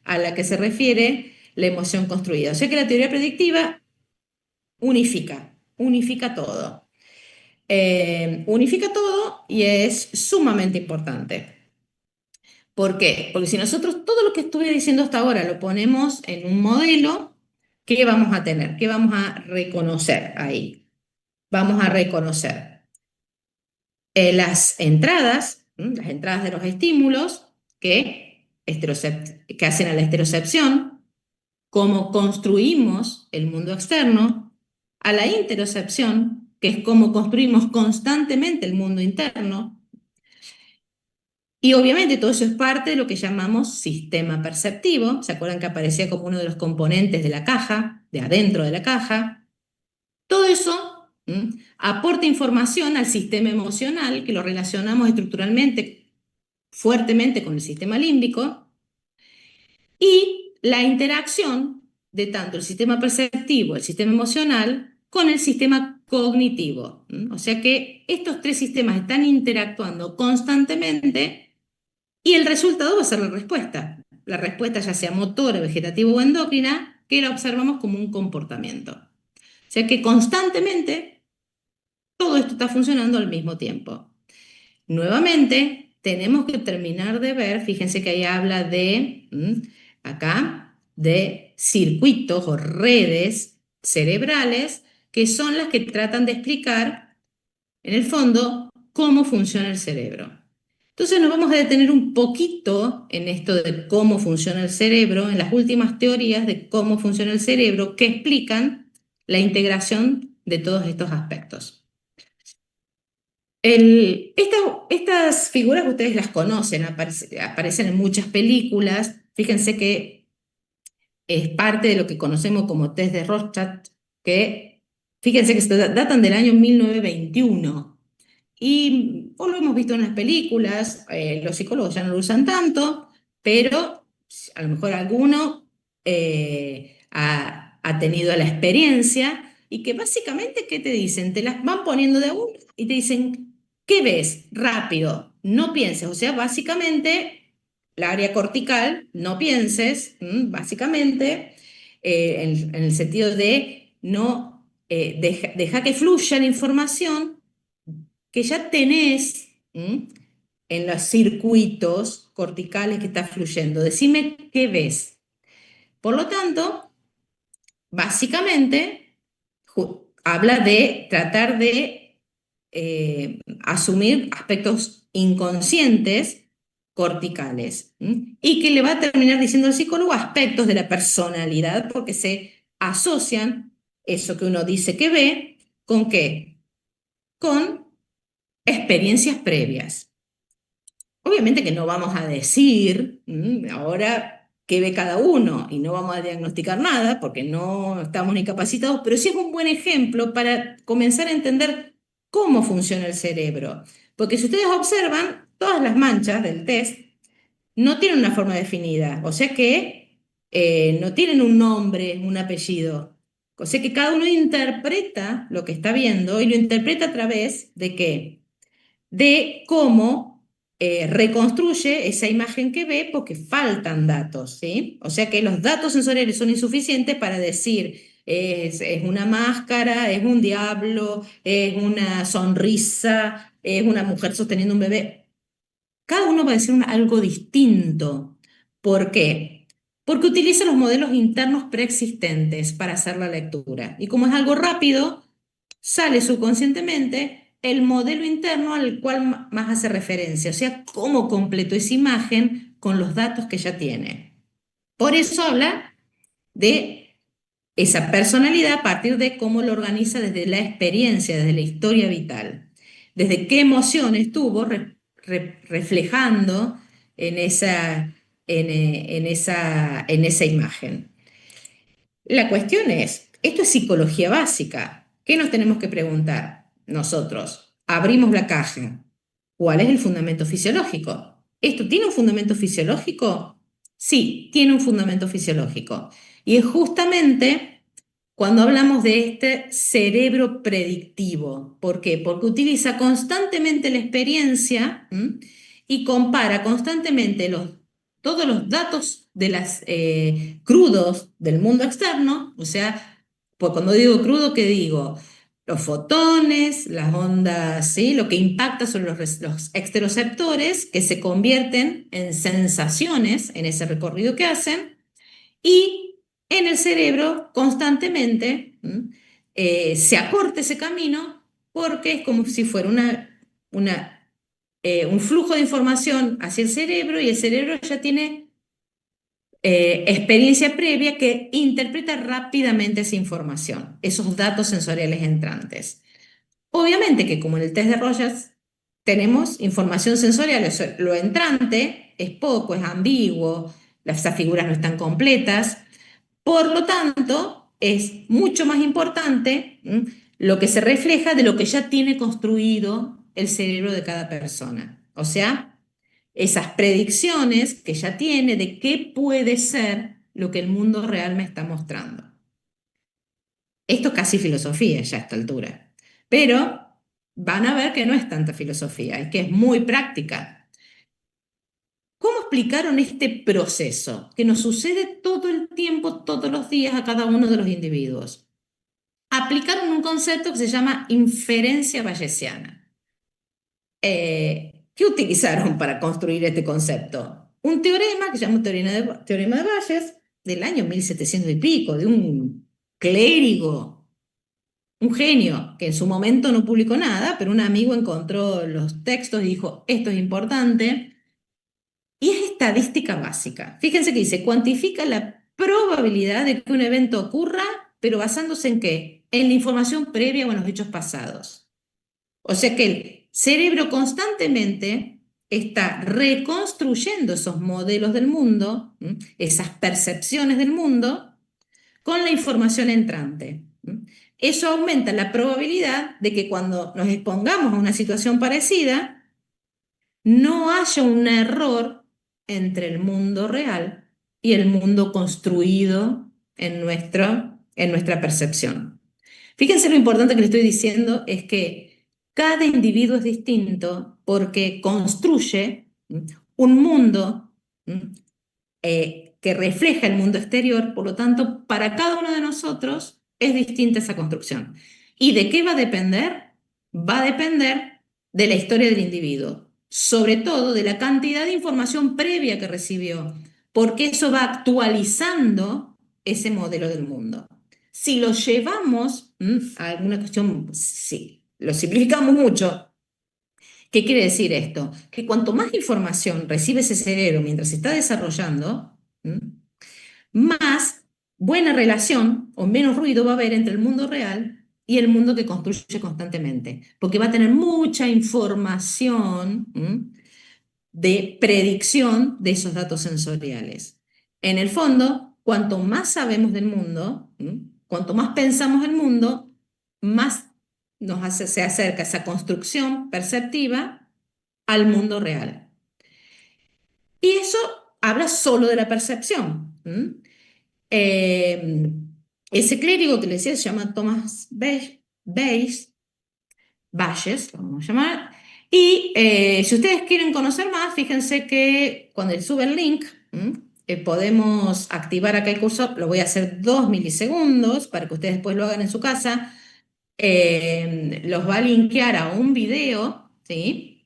a la que se refiere la emoción construida. O sea que la teoría predictiva unifica todo. Unifica todo y es sumamente importante. ¿Por qué? Porque si nosotros todo lo que estuve diciendo hasta ahora lo ponemos en un modelo, ¿qué vamos a tener? ¿Qué vamos a reconocer ahí? Vamos a reconocer las entradas de los estímulos que hacen a la esterocepción, cómo construimos el mundo externo, a la interocepción, que es cómo construimos constantemente el mundo interno, y obviamente todo eso es parte de lo que llamamos sistema perceptivo. ¿Se acuerdan que aparecía como uno de los componentes de la caja, de adentro de la caja? Todo eso aporta información al sistema emocional, que lo relacionamos estructuralmente fuertemente con el sistema límbico, y la interacción de tanto el sistema perceptivo, el sistema emocional, con el sistema cognitivo. O sea que estos tres sistemas están interactuando constantemente y el resultado va a ser la respuesta ya sea motora, vegetativa o endocrina, que la observamos como un comportamiento. O sea que constantemente todo esto está funcionando al mismo tiempo. Nuevamente, tenemos que terminar de ver, fíjense que ahí habla acá, de circuitos o redes cerebrales, que son las que tratan de explicar, en el fondo, cómo funciona el cerebro. Entonces nos vamos a detener un poquito en esto de cómo funciona el cerebro, en las últimas teorías de cómo funciona el cerebro que explican la integración de todos estos aspectos. Estas figuras ustedes las conocen, aparecen en muchas películas. Fíjense que es parte de lo que conocemos como test de Rorschach, que fíjense que datan del año 1921. Y o lo hemos visto en las películas, los psicólogos ya no lo usan tanto, pero a lo mejor alguno ha tenido la experiencia y que básicamente, ¿qué te dicen? Te las van poniendo de a uno y te dicen, ¿qué ves? Rápido, no pienses. O sea, básicamente, la área cortical, no pienses, básicamente, en el sentido de no deja que fluya la información que ya tenés en los circuitos corticales que está fluyendo. Decime qué ves. Por lo tanto, básicamente habla de tratar de asumir aspectos inconscientes corticales y que le va a terminar diciendo al psicólogo aspectos de la personalidad porque se asocian eso que uno dice que ve con qué, con experiencias previas. Obviamente que no vamos a decir ahora qué ve cada uno y no vamos a diagnosticar nada porque no estamos ni capacitados, pero sí es un buen ejemplo para comenzar a entender cómo funciona el cerebro. Porque si ustedes observan, todas las manchas del test no tienen una forma definida, o sea que no tienen un nombre, un apellido. O sea que cada uno interpreta lo que está viendo y lo interpreta a través de qué, de cómo reconstruye esa imagen que ve porque faltan datos, ¿sí? O sea que los datos sensoriales son insuficientes para decir es una máscara, es un diablo, es una sonrisa, es una mujer sosteniendo un bebé. Cada uno va a decir algo distinto. ¿Por qué? Porque utiliza los modelos internos preexistentes para hacer la lectura. Y como es algo rápido, sale subconscientemente el modelo interno al cual más hace referencia, o sea, cómo completó esa imagen con los datos que ya tiene. Por eso habla de esa personalidad a partir de cómo lo organiza desde la experiencia, desde la historia vital, desde qué emociones tuvo reflejando en en esa imagen. La cuestión es, esto es psicología básica. ¿Qué nos tenemos que preguntar nosotros? Abrimos la caja. ¿Cuál es el fundamento fisiológico? ¿Esto tiene un fundamento fisiológico? Sí, tiene un fundamento fisiológico. Y es justamente cuando hablamos de este cerebro predictivo. ¿Por qué? Porque utiliza constantemente la experiencia, ¿m? Y compara constantemente todos los datos de las crudos del mundo externo, o sea, pues cuando digo crudo, ¿qué digo? Los fotones, las ondas, ¿sí? Lo que impacta sobre los exteroceptores que se convierten en sensaciones en ese recorrido que hacen y en el cerebro constantemente se acorta ese camino porque es como si fuera un flujo de información hacia el cerebro y el cerebro ya tiene experiencia previa que interpreta rápidamente esa información, esos datos sensoriales entrantes. Obviamente que como en el test de Rogers tenemos información sensorial, o sea, lo entrante es poco, es ambiguo, esas figuras no están completas, por lo tanto es mucho más importante lo que se refleja de lo que ya tiene construido el cerebro de cada persona. O sea, esas predicciones que ya tiene de qué puede ser lo que el mundo real me está mostrando. Esto es casi filosofía ya a esta altura, pero van a ver que no es tanta filosofía, es que es muy práctica. ¿Cómo explicaron este proceso que nos sucede todo el tiempo, todos los días a cada uno de los individuos? Aplicaron un concepto que se llama inferencia bayesiana. ¿Qué utilizaron para construir este concepto? Un teorema que se llama teorema de Bayes del año 1700 y pico, de un clérigo, un genio, que en su momento no publicó nada, pero un amigo encontró los textos y dijo, esto es importante. Y es estadística básica. Fíjense que dice, cuantifica la probabilidad de que un evento ocurra, pero basándose en qué? En la información previa o en los hechos pasados. O sea que el cerebro constantemente está reconstruyendo esos modelos del mundo, esas percepciones del mundo, con la información entrante. Eso aumenta la probabilidad de que cuando nos expongamos a una situación parecida, no haya un error entre el mundo real y el mundo construido en nuestra percepción. Fíjense lo importante que le estoy diciendo es que cada individuo es distinto porque construye un mundo que refleja el mundo exterior, por lo tanto, para cada uno de nosotros es distinta esa construcción. ¿Y de qué va a depender? Va a depender de la historia del individuo, sobre todo de la cantidad de información previa que recibió, porque eso va actualizando ese modelo del mundo. Si lo llevamos a alguna cuestión, sí, lo simplificamos mucho. ¿Qué quiere decir esto? Que cuanto más información recibe ese cerebro mientras se está desarrollando, más buena relación o menos ruido va a haber entre el mundo real y el mundo que construye constantemente, porque va a tener mucha información de predicción de esos datos sensoriales. En el fondo, cuanto más sabemos del mundo, cuanto más pensamos el mundo, más se acerca esa construcción perceptiva al mundo real. Y eso habla solo de la percepción. Eh, Ese clérigo que le decía se llama Thomas Bayes, lo vamos a llamar. Y si ustedes quieren conocer más, fíjense que cuando él sube el link, podemos activar acá el cursor. Lo voy a hacer 2 milisegundos para que ustedes después lo hagan en su casa. Los va a linkear a un video, ¿sí?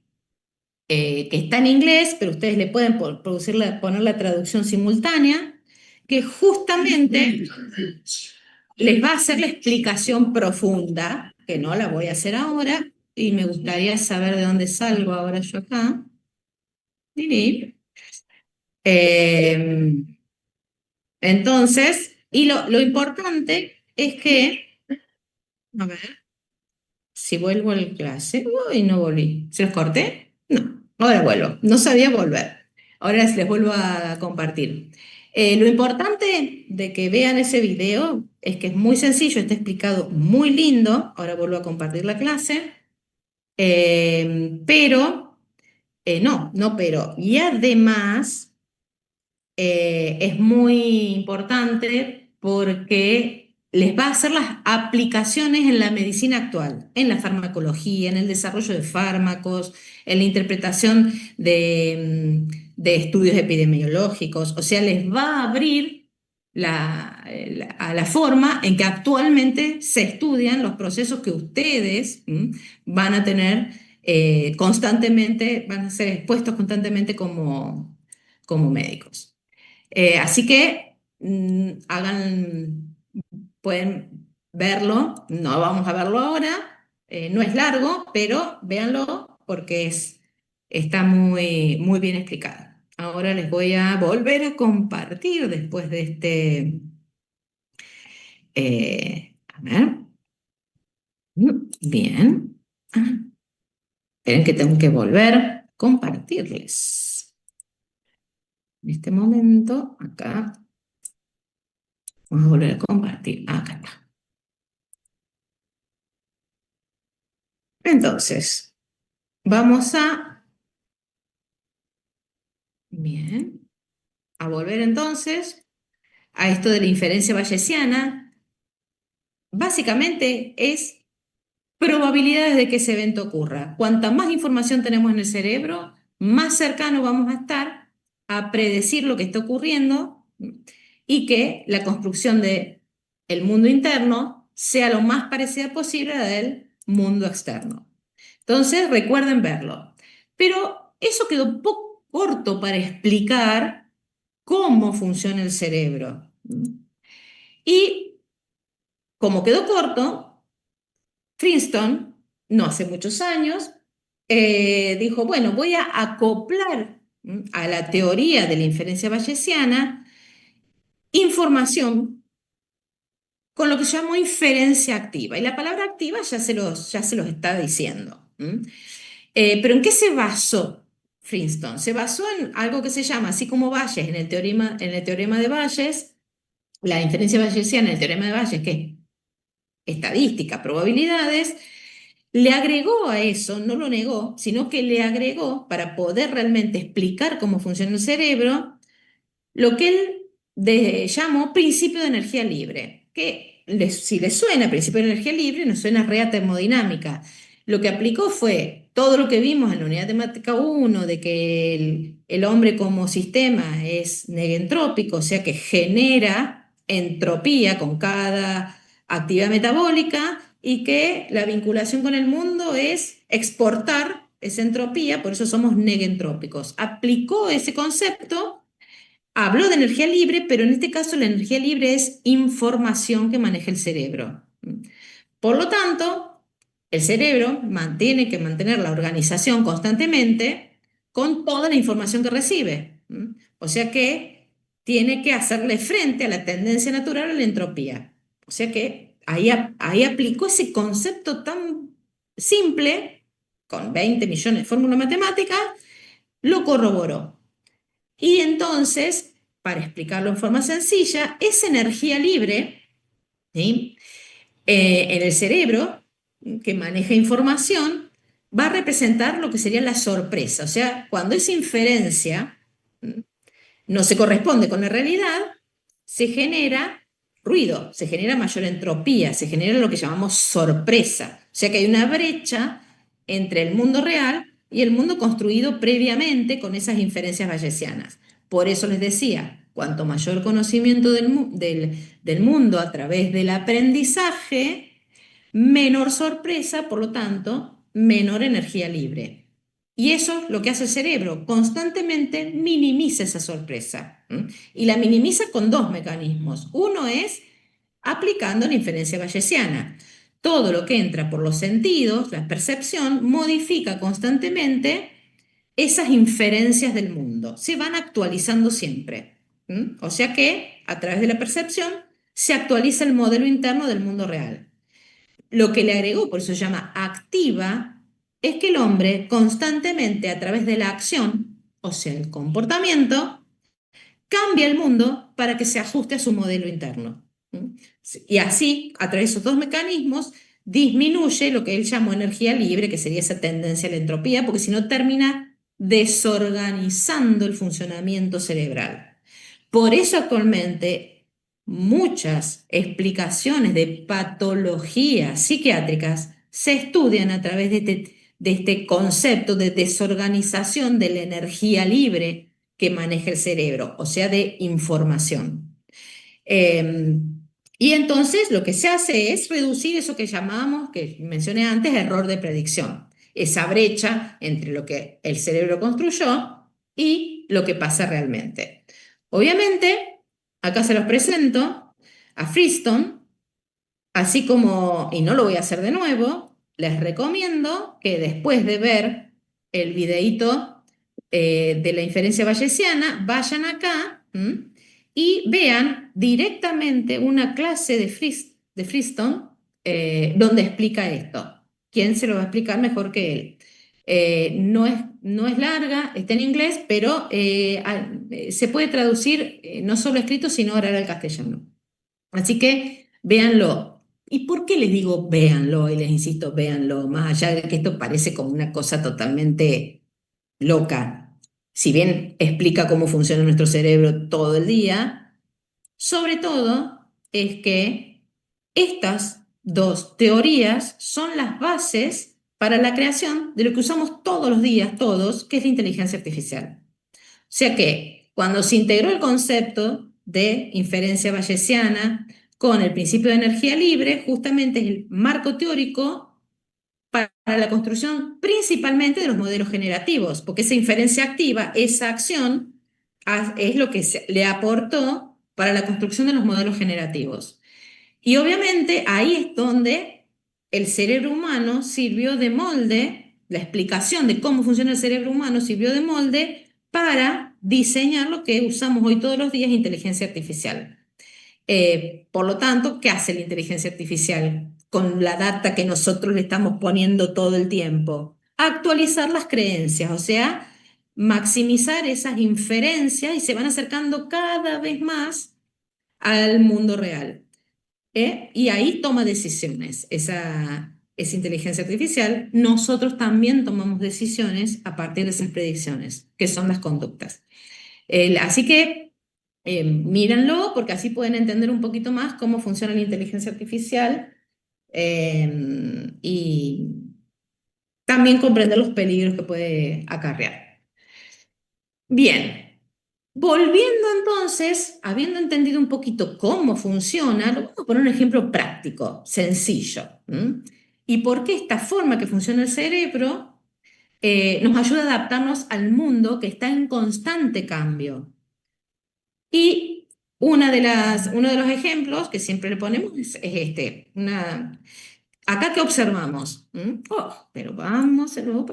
Que está en inglés, pero ustedes le pueden poner la traducción simultánea, que justamente les va a hacer la explicación profunda, que no la voy a hacer ahora, y me gustaría saber de dónde salgo ahora yo acá. Lili. Eh, entonces, y lo importante es que, a ver, si vuelvo a la clase, uy, no volví. ¿Se los corté? No, ahora vuelvo. No sabía volver. Ahora les vuelvo a compartir. Lo importante de que vean ese video es que es muy sencillo, está explicado muy lindo. Ahora vuelvo a compartir la clase. Pero, no, pero. Y además es muy importante porque les va a hacer las aplicaciones en la medicina actual, en la farmacología, en el desarrollo de fármacos, en la interpretación de estudios epidemiológicos. O sea, les va a abrir a la forma en que actualmente se estudian los procesos que ustedes van a tener constantemente, van a ser expuestos constantemente como médicos. Así que pueden verlo, no vamos a verlo ahora, no es largo, pero véanlo porque está muy, muy bien explicado. Ahora les voy a volver a compartir después de a ver, bien. Ah, esperen que tengo que volver a compartirles. En este momento, acá, vamos a volver a compartir. Acá está. Entonces, vamos bien, a volver entonces a esto de la inferencia bayesiana. Básicamente es probabilidades de que ese evento ocurra. Cuanta más información tenemos en el cerebro, más cercano vamos a estar a predecir lo que está ocurriendo y que la construcción del mundo interno sea lo más parecida posible a la del mundo externo. Entonces, recuerden verlo. Pero eso quedó un poco corto para explicar cómo funciona el cerebro. Y como quedó corto, Princeton, no hace muchos años, dijo, bueno, voy a acoplar a la teoría de la inferencia bayesiana información con lo que llamó inferencia activa. Y la palabra activa ya se los está diciendo. Pero ¿en qué se basó Princeton? Se basó en algo que se llama, así como Bayes en el teorema de Bayes, la inferencia bayesiana en el teorema de Bayes, que es estadística, probabilidades, le agregó a eso, no lo negó, sino que le agregó, para poder realmente explicar cómo funciona el cerebro, lo que él llamó principio de energía libre, que si les suena principio de energía libre, nos suena rea termodinámica. Lo que aplicó fue todo lo que vimos en la unidad temática 1 de que el hombre como sistema es negentrópico, o sea que genera entropía con cada actividad metabólica y que la vinculación con el mundo es exportar esa entropía, por eso somos negentrópicos. Aplicó ese concepto. Habló de energía libre, pero en este caso la energía libre es información que maneja el cerebro. Por lo tanto, el cerebro tiene que mantener la organización constantemente con toda la información que recibe. O sea que tiene que hacerle frente a la tendencia natural a la entropía. O sea que ahí aplicó ese concepto tan simple, con 20 millones de fórmulas matemáticas, lo corroboró. Y entonces para explicarlo en forma sencilla, esa energía libre, ¿sí? En el cerebro, que maneja información, va a representar lo que sería la sorpresa. O sea, cuando esa inferencia no se corresponde con la realidad, se genera ruido, se genera mayor entropía, se genera lo que llamamos sorpresa. O sea que hay una brecha entre el mundo real y el mundo construido previamente con esas inferencias bayesianas. Por eso les decía, cuanto mayor conocimiento del mundo a través del aprendizaje, menor sorpresa, por lo tanto, menor energía libre. Y eso lo que hace el cerebro, constantemente minimiza esa sorpresa. Y la minimiza con dos mecanismos. Uno es aplicando la inferencia bayesiana. Todo lo que entra por los sentidos, la percepción, modifica constantemente esas inferencias del mundo. Se van actualizando siempre. O sea que a través de la percepción se actualiza el modelo interno del mundo real. Lo que le agregó, por eso se llama activa, es que el hombre constantemente a través de la acción, o sea, el comportamiento, cambia el mundo para que se ajuste a su modelo interno. Y así, a través de esos dos mecanismos, disminuye lo que él llamó energía libre, que sería esa tendencia a la entropía, porque si no termina desorganizando el funcionamiento cerebral. Por eso actualmente muchas explicaciones de patologías psiquiátricas se estudian a través de este concepto de desorganización de la energía libre que maneja el cerebro, o sea, de información. Eh, y entonces lo que se hace es reducir eso que llamamos, que mencioné antes, error de predicción, esa brecha entre lo que el cerebro construyó y lo que pasa realmente. Obviamente, acá se los presento a Freestone, así como, y no lo voy a hacer de nuevo, les recomiendo que después de ver el videíto de la inferencia bayesiana, vayan acá y vean directamente una clase de Freestone donde explica esto. ¿Quién se lo va a explicar mejor que él? No es larga, está en inglés, pero se puede traducir no solo escrito, sino oral al castellano. Así que véanlo. ¿Y por qué les digo véanlo? Y les insisto, véanlo, más allá de que esto parece como una cosa totalmente loca. Si bien explica cómo funciona nuestro cerebro todo el día, sobre todo es que estas dos teorías son las bases para la creación de lo que usamos todos los días, todos, que es la inteligencia artificial. O sea que cuando se integró el concepto de inferencia bayesiana con el principio de energía libre, justamente es el marco teórico para la construcción principalmente de los modelos generativos, porque esa inferencia activa, esa acción, es lo que le aportó para la construcción de los modelos generativos. Y obviamente ahí es donde el cerebro humano sirvió de molde, la explicación de cómo funciona el cerebro humano sirvió de molde para diseñar lo que usamos hoy todos los días, inteligencia artificial. Por lo tanto, ¿qué hace la inteligencia artificial con la data que nosotros le estamos poniendo todo el tiempo? Actualizar las creencias, o sea, maximizar esas inferencias y se van acercando cada vez más al mundo real. Y ahí toma decisiones esa inteligencia artificial. Nosotros también tomamos decisiones a partir de esas predicciones, que son las conductas. Así que mírenlo porque así pueden entender un poquito más cómo funciona la inteligencia artificial y también comprender los peligros que puede acarrear. Bien. Volviendo entonces, habiendo entendido un poquito cómo funciona, lo vamos a poner un ejemplo práctico, sencillo. Y por qué esta forma que funciona el cerebro nos ayuda a adaptarnos al mundo que está en constante cambio. Y uno de los ejemplos que siempre le ponemos es este. Acá, ¿qué observamos? Oh, pero vamos a nuevo.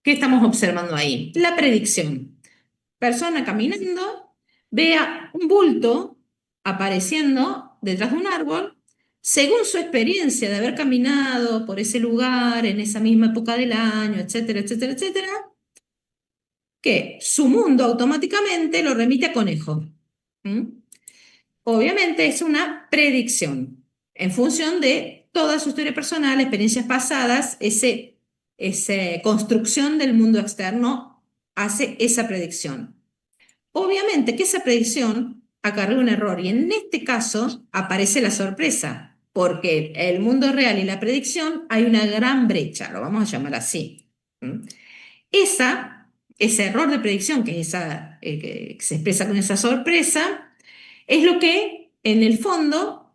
¿Qué estamos observando ahí? La predicción. Persona caminando, vea un bulto apareciendo detrás de un árbol, según su experiencia de haber caminado por ese lugar en esa misma época del año, etcétera, etcétera, etcétera, que su mundo automáticamente lo remite a conejo. ¿Mm? Obviamente es una predicción en función de toda su historia personal, experiencias pasadas, esa construcción del mundo externo hace esa predicción. Obviamente que esa predicción acarrea un error y en este caso aparece la sorpresa, porque el mundo real y la predicción hay una gran brecha, lo vamos a llamar así. ¿Mm? Ese error de predicción, que, que se expresa con esa sorpresa, es lo que en el fondo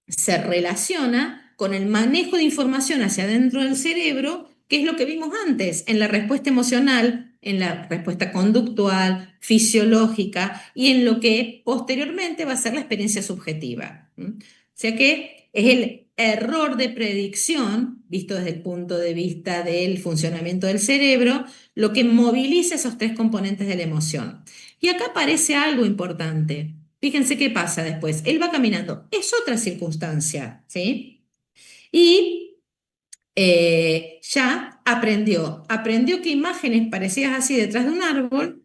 se relaciona con el manejo de información hacia adentro del cerebro, que es lo que vimos antes, en la respuesta emocional, en la respuesta conductual, fisiológica y en lo que posteriormente va a ser la experiencia subjetiva. ¿Mm? O sea que es el error de predicción, visto desde el punto de vista del funcionamiento del cerebro, lo que moviliza esos tres componentes de la emoción. Y acá aparece algo importante. Fíjense qué pasa después. Él va caminando. Es otra circunstancia, ¿sí? Y ya aprendió. Aprendió que imágenes parecidas así detrás de un árbol,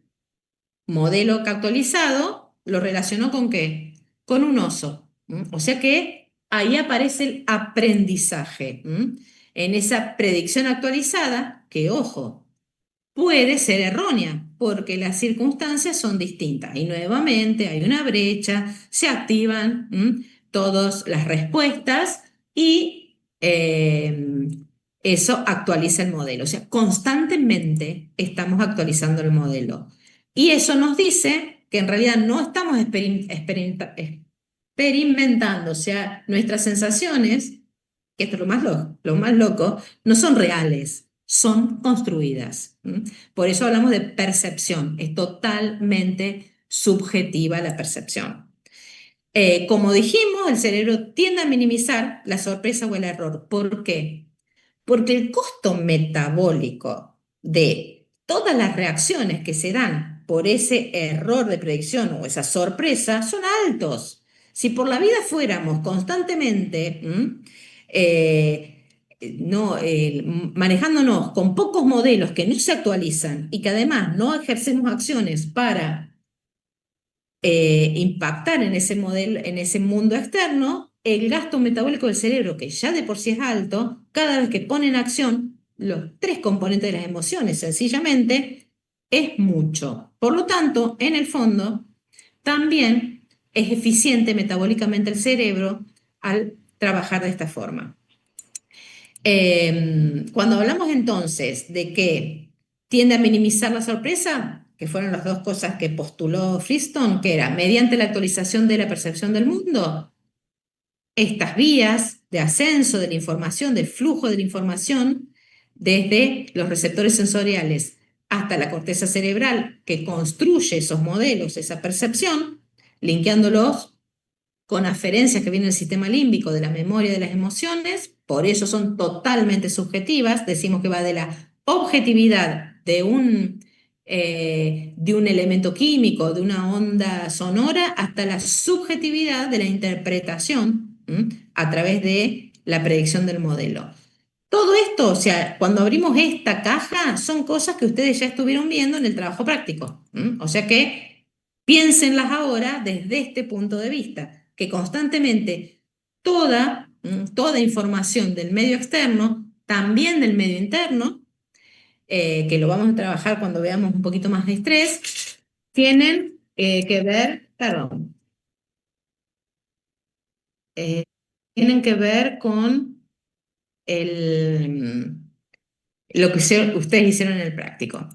modelo actualizado, lo relacionó con qué? Con un oso. O sea que ahí aparece el aprendizaje. En esa predicción actualizada, que ojo, puede ser errónea, porque las circunstancias son distintas. Y nuevamente hay una brecha, se activan todas las respuestas y eso actualiza el modelo. O sea, constantemente estamos actualizando el modelo. Y eso nos dice que en realidad no estamos experimentando, o sea, nuestras sensaciones, que esto es lo más loco, no son reales, son construidas. Por eso hablamos de percepción, es totalmente subjetiva la percepción. Como dijimos, el cerebro tiende a minimizar la sorpresa o el error. ¿Por qué? Porque el costo metabólico de todas las reacciones que se dan por ese error de predicción o esa sorpresa son altos. Si por la vida fuéramos constantemente no, manejándonos con pocos modelos que no se actualizan y que además no ejercemos acciones para impactar en ese modelo, en ese mundo externo, el gasto metabólico del cerebro, que ya de por sí es alto, cada vez que pone en acción los tres componentes de las emociones, sencillamente, es mucho. Por lo tanto, en el fondo, también es eficiente metabólicamente el cerebro al trabajar de esta forma. Cuando hablamos entonces de que tiende a minimizar la sorpresa, que fueron las dos cosas que postuló Friston, que era mediante la actualización de la percepción del mundo, estas vías de ascenso de la información, del flujo de la información, desde los receptores sensoriales hasta la corteza cerebral que construye esos modelos, esa percepción, linkeándolos con aferencias que vienen del sistema límbico, de la memoria de las emociones, por eso son totalmente subjetivas, decimos que va de la objetividad de un elemento químico, de una onda sonora, hasta la subjetividad de la interpretación a través de la predicción del modelo. Todo esto, o sea, cuando abrimos esta caja, son cosas que ustedes ya estuvieron viendo en el trabajo práctico. O sea que piénsenlas ahora desde este punto de vista, que constantemente toda información del medio externo, también del medio interno, que lo vamos a trabajar cuando veamos un poquito más de estrés, tienen que ver, perdón, eh, tienen que ver con lo que ustedes hicieron en el práctico.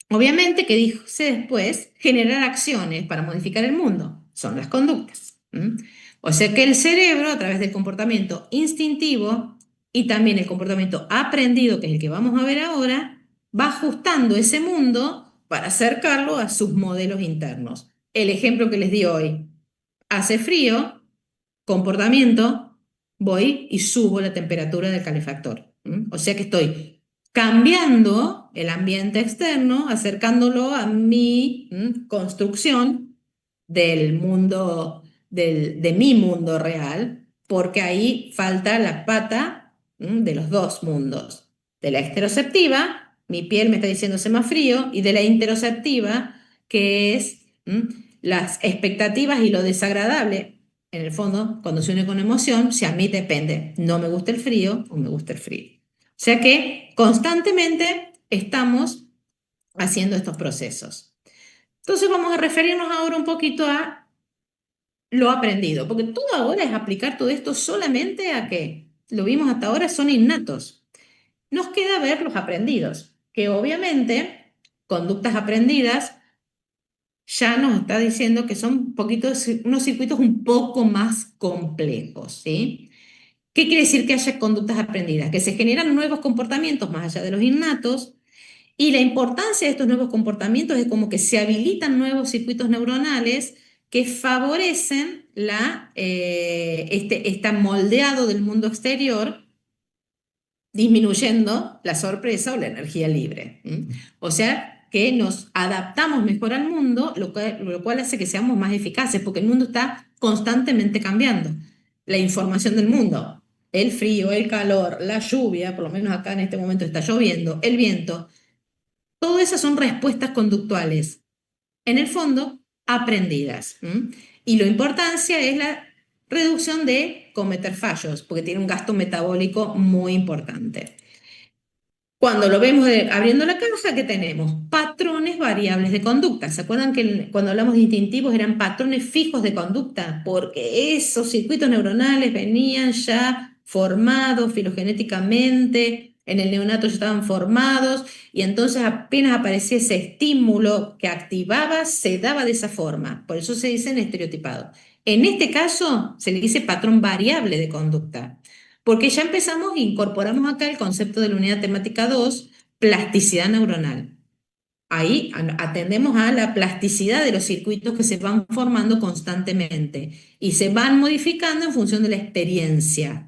Obviamente que dice después generar acciones para modificar el mundo, son las conductas. O sea que el cerebro, a través del comportamiento instintivo y también el comportamiento aprendido, que es el que vamos a ver ahora, va ajustando ese mundo para acercarlo a sus modelos internos. El ejemplo que les di hoy, hace frío, comportamiento, voy y subo la temperatura del calefactor. O sea que estoy cambiando el ambiente externo, acercándolo a mi construcción del mundo, de mi mundo real, porque ahí falta la pata de los dos mundos, de la exteroceptiva mi piel me está diciendo hace más frío, y de la interoceptiva, que es las expectativas y lo desagradable. En el fondo, cuando se une con emoción, si a mí depende, no me gusta el frío o me gusta el frío. O sea que constantemente estamos haciendo estos procesos. Entonces vamos a referirnos ahora un poquito a lo aprendido, porque todo ahora es aplicar todo esto solamente a que lo vimos hasta ahora son innatos. Nos queda ver los aprendidos, que obviamente conductas aprendidas ya nos está diciendo que son unos circuitos un poco más complejos, ¿sí? ¿Qué quiere decir que haya conductas aprendidas? Que se generan nuevos comportamientos más allá de los innatos, y la importancia de estos nuevos comportamientos es como que se habilitan nuevos circuitos neuronales que favorecen este moldeado del mundo exterior, disminuyendo la sorpresa o la energía libre. O sea que nos adaptamos mejor al mundo, lo cual hace que seamos más eficaces, porque el mundo está constantemente cambiando. La información del mundo, el frío, el calor, la lluvia, por lo menos acá en este momento está lloviendo, el viento, todo eso son respuestas conductuales, en el fondo, aprendidas. Y la importancia es la reducción de cometer fallos, porque tiene un gasto metabólico muy importante. Cuando lo vemos abriendo la caja, ¿qué tenemos? Patrones variables de conducta. ¿Se acuerdan que cuando hablamos de instintivos eran patrones fijos de conducta? Porque esos circuitos neuronales venían ya formados filogenéticamente, en el neonato ya estaban formados, y entonces apenas aparecía ese estímulo que activaba, se daba de esa forma. Por eso se dicen estereotipados. En este caso se le dice patrón variable de conducta, porque ya empezamos e incorporamos acá el concepto de la unidad temática 2, plasticidad neuronal. Ahí atendemos a la plasticidad de los circuitos que se van formando constantemente y se van modificando en función de la experiencia,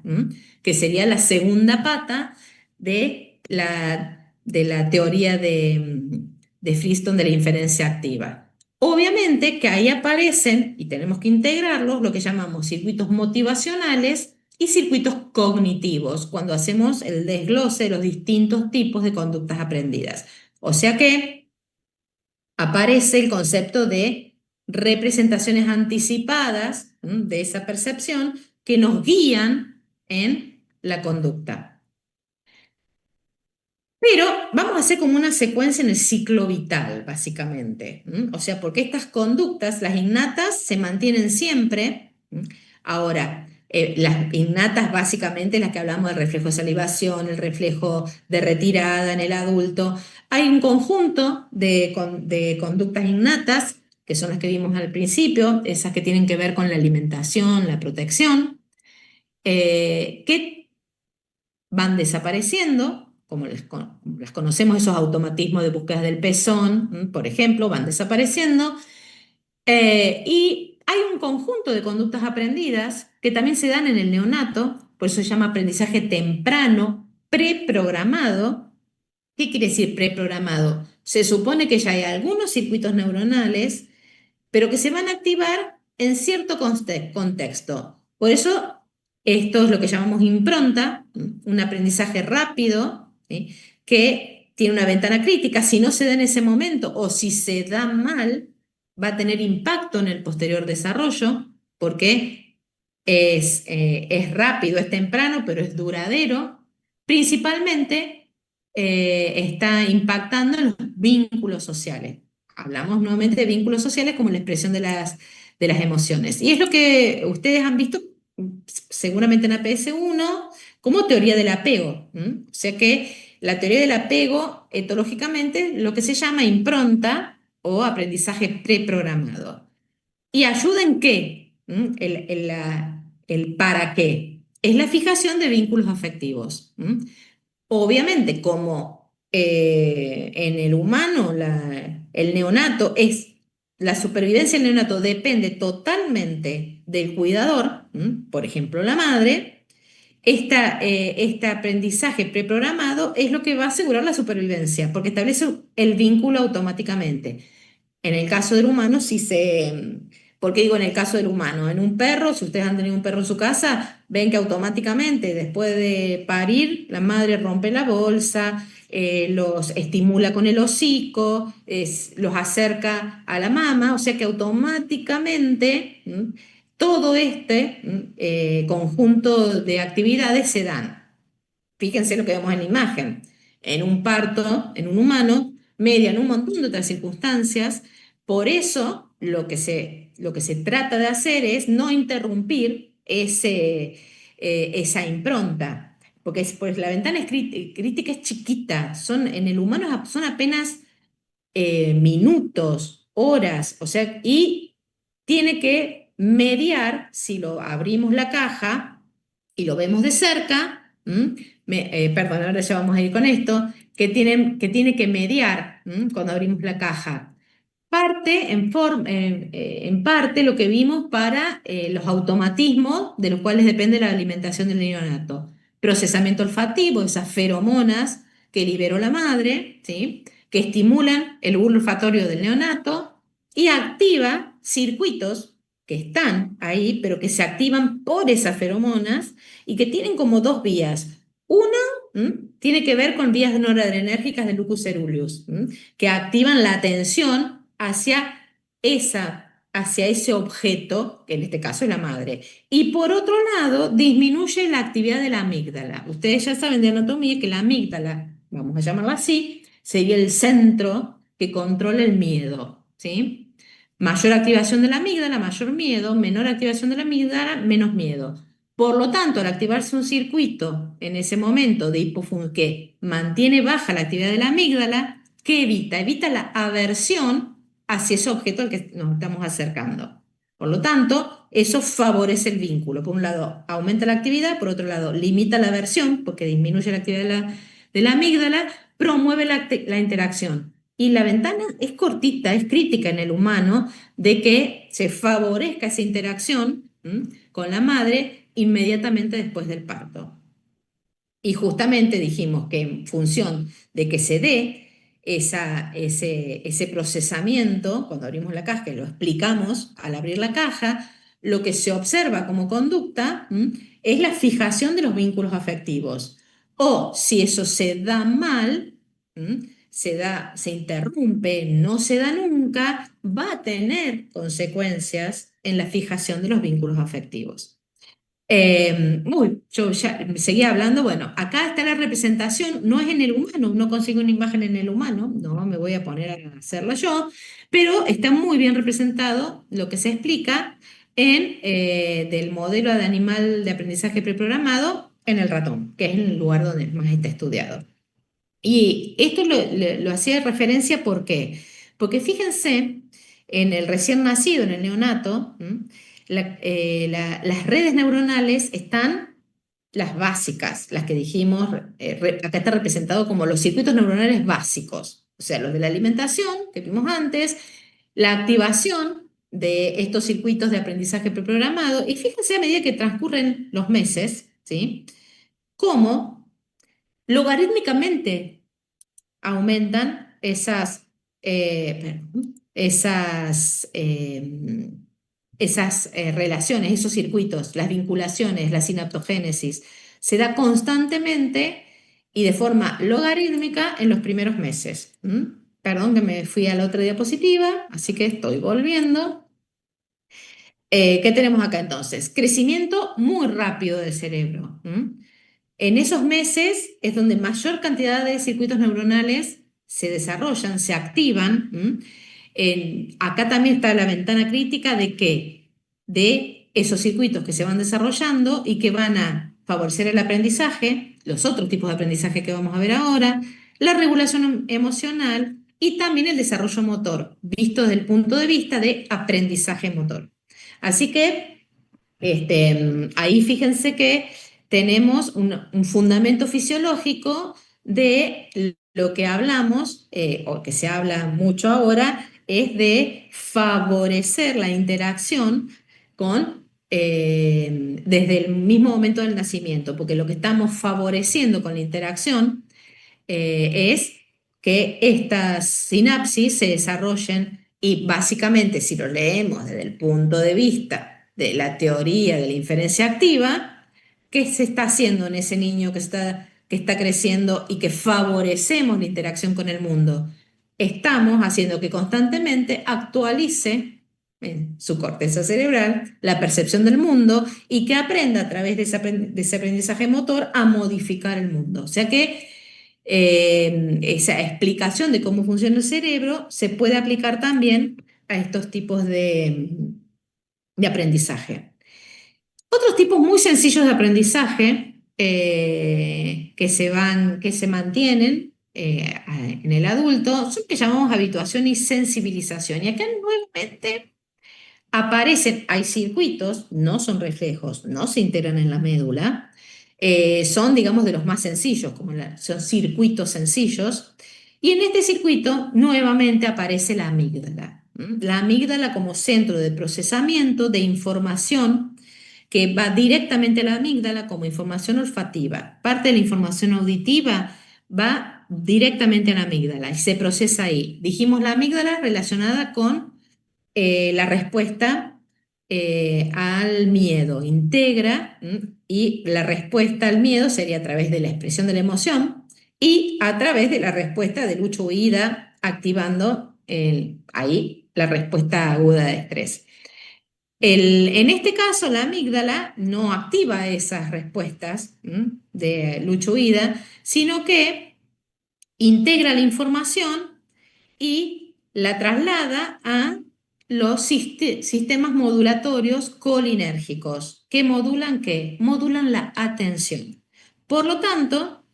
que sería la segunda pata de la teoría de Friston de la inferencia activa. Obviamente que ahí aparecen, y tenemos que integrarlos, lo que llamamos circuitos motivacionales y circuitos cognitivos, cuando hacemos el desglose de los distintos tipos de conductas aprendidas. O sea que aparece el concepto de representaciones anticipadas de esa percepción que nos guían en la conducta. Pero vamos a hacer como una secuencia en el ciclo vital, básicamente. O sea, porque estas conductas, las innatas, se mantienen siempre. Ahora, las innatas, básicamente, las que hablamos del reflejo de salivación, el reflejo de retirada en el adulto, hay un conjunto de conductas innatas, que son las que vimos al principio, esas que tienen que ver con la alimentación, la protección, que van desapareciendo, como las conocemos, esos automatismos de búsqueda del pezón, por ejemplo, van desapareciendo, y hay un conjunto de conductas aprendidas que también se dan en el neonato, por eso se llama aprendizaje temprano, preprogramado. ¿Qué quiere decir preprogramado? Se supone que ya hay algunos circuitos neuronales, pero que se van a activar en cierto contexto. Por eso, esto es lo que llamamos impronta, un aprendizaje rápido, ¿sí? Que tiene una ventana crítica. Si no se da en ese momento o si se da mal, va a tener impacto en el posterior desarrollo, porque es rápido, es temprano, pero es duradero. Principalmente está impactando en los vínculos sociales. Hablamos nuevamente de vínculos sociales como la expresión de las emociones. Y es lo que ustedes han visto seguramente en APS-1 como teoría del apego. O sea que la teoría del apego, etológicamente, lo que se llama impronta o aprendizaje preprogramado. ¿Y ayuda en qué? El para qué. Es la fijación de vínculos afectivos. Obviamente, como en el humano, el neonato la supervivencia del neonato depende totalmente del cuidador, por ejemplo, la madre. Este aprendizaje preprogramado es lo que va a asegurar la supervivencia, porque establece el vínculo automáticamente. En el caso del humano, si se Porque digo, en el caso del humano, en un perro, si ustedes han tenido un perro en su casa, ven que automáticamente después de parir, la madre rompe la bolsa, los estimula con el hocico, los acerca a la mama, o sea que automáticamente todo este conjunto de actividades se dan. Fíjense lo que vemos en la imagen. En un parto, en un humano, median un montón de otras circunstancias. Por eso, lo que se trata de hacer es no interrumpir esa impronta. Porque pues, la ventana crítica es chiquita. En el humano son apenas minutos, horas, o sea, y tiene que mediar, si lo abrimos la caja y lo vemos de cerca, perdón, ahora ya vamos a ir con esto, que tiene que mediar cuando abrimos la caja. En parte lo que vimos para los automatismos de los cuales depende la alimentación del neonato. Procesamiento olfativo, esas feromonas que liberó la madre, ¿sí? Que estimulan el bulbo olfatorio del neonato y activa circuitos que están ahí, pero que se activan por esas feromonas y que tienen como dos vías. Una tiene que ver con vías noradrenérgicas del lucus ceruleus, que activan la atención hacia ese objeto, que en este caso es la madre. Y por otro lado, disminuye la actividad de la amígdala. Ustedes ya saben de anatomía que la amígdala, vamos a llamarla así, sería el centro que controla el miedo, ¿sí? Mayor activación de la amígdala, mayor miedo, menor activación de la amígdala, menos miedo. Por lo tanto, al activarse un circuito en ese momento de que mantiene baja la actividad de la amígdala, ¿qué evita? Evita la aversión hacia ese objeto al que nos estamos acercando. Por lo tanto, eso favorece el vínculo. Por un lado, aumenta la actividad, por otro lado, limita la aversión, porque disminuye la actividad de la amígdala, promueve la interacción. Y la ventana es cortita, es crítica en el humano de que se favorezca esa interacción con la madre inmediatamente después del parto. Y justamente dijimos que en función de que se dé ese procesamiento, cuando abrimos la caja, y lo explicamos al abrir la caja, lo que se observa como conducta es la fijación de los vínculos afectivos. O si eso se da mal, se interrumpe, no se da nunca, va a tener consecuencias en la fijación de los vínculos afectivos. Yo ya seguía hablando, bueno, acá está la representación, no es en el humano, no consigo una imagen en el humano, no me voy a poner a hacerlo yo, pero está muy bien representado lo que se explica del modelo de animal de aprendizaje preprogramado en el ratón, que es el lugar donde más está estudiado. Y esto lo hacía de referencia, ¿por qué? Porque fíjense, en el recién nacido, en el neonato, las redes neuronales están las básicas, las que dijimos, acá está representado como los circuitos neuronales básicos, o sea, los de la alimentación que vimos antes, la activación de estos circuitos de aprendizaje preprogramado, y fíjense a medida que transcurren los meses, ¿sí? Cómo logarítmicamente aumentan esas relaciones, esos circuitos, las vinculaciones, la sinaptogénesis. Se da constantemente y de forma logarítmica en los primeros meses. Perdón que me fui a la otra diapositiva, así que estoy volviendo. ¿Qué tenemos acá entonces? Crecimiento muy rápido del cerebro. En esos meses es donde mayor cantidad de circuitos neuronales se desarrollan, se activan. Acá también está la ventana crítica de que de esos circuitos que se van desarrollando y que van a favorecer el aprendizaje, los otros tipos de aprendizaje que vamos a ver ahora, la regulación emocional y también el desarrollo motor, visto desde el punto de vista de aprendizaje motor. Así que ahí fíjense que tenemos un fundamento fisiológico de lo que hablamos, o que se habla mucho ahora, es de favorecer la interacción desde el mismo momento del nacimiento, porque lo que estamos favoreciendo con la interacción es que estas sinapsis se desarrollen Y básicamente, si lo leemos desde el punto de vista de la teoría de la inferencia activa, ¿qué se está haciendo en ese niño que está creciendo y que favorecemos la interacción con el mundo? Estamos haciendo que constantemente actualice en su corteza cerebral la percepción del mundo y que aprenda a través de ese aprendizaje motor a modificar el mundo. O sea que esa explicación de cómo funciona el cerebro se puede aplicar también a estos tipos de aprendizaje. Otros tipos muy sencillos de aprendizaje que se mantienen en el adulto son que llamamos habituación y sensibilización. Y acá nuevamente aparecen, hay circuitos, no son reflejos, no se integran en la médula, son, digamos, de los más sencillos, son circuitos sencillos, y en este circuito nuevamente aparece la amígdala. La amígdala como centro de procesamiento de información que va directamente a la amígdala como información olfativa. Parte de la información auditiva va directamente a la amígdala y se procesa ahí. Dijimos la amígdala relacionada con la respuesta al miedo, integra, y la respuesta al miedo sería a través de la expresión de la emoción y a través de la respuesta de lucha o huida, activando ahí la respuesta aguda de estrés. En este caso, la amígdala no activa esas respuestas de lucha o huida, sino que integra la información y la traslada a los sistemas modulatorios colinérgicos. ¿Qué modulan qué? Modulan la atención. Por lo tanto,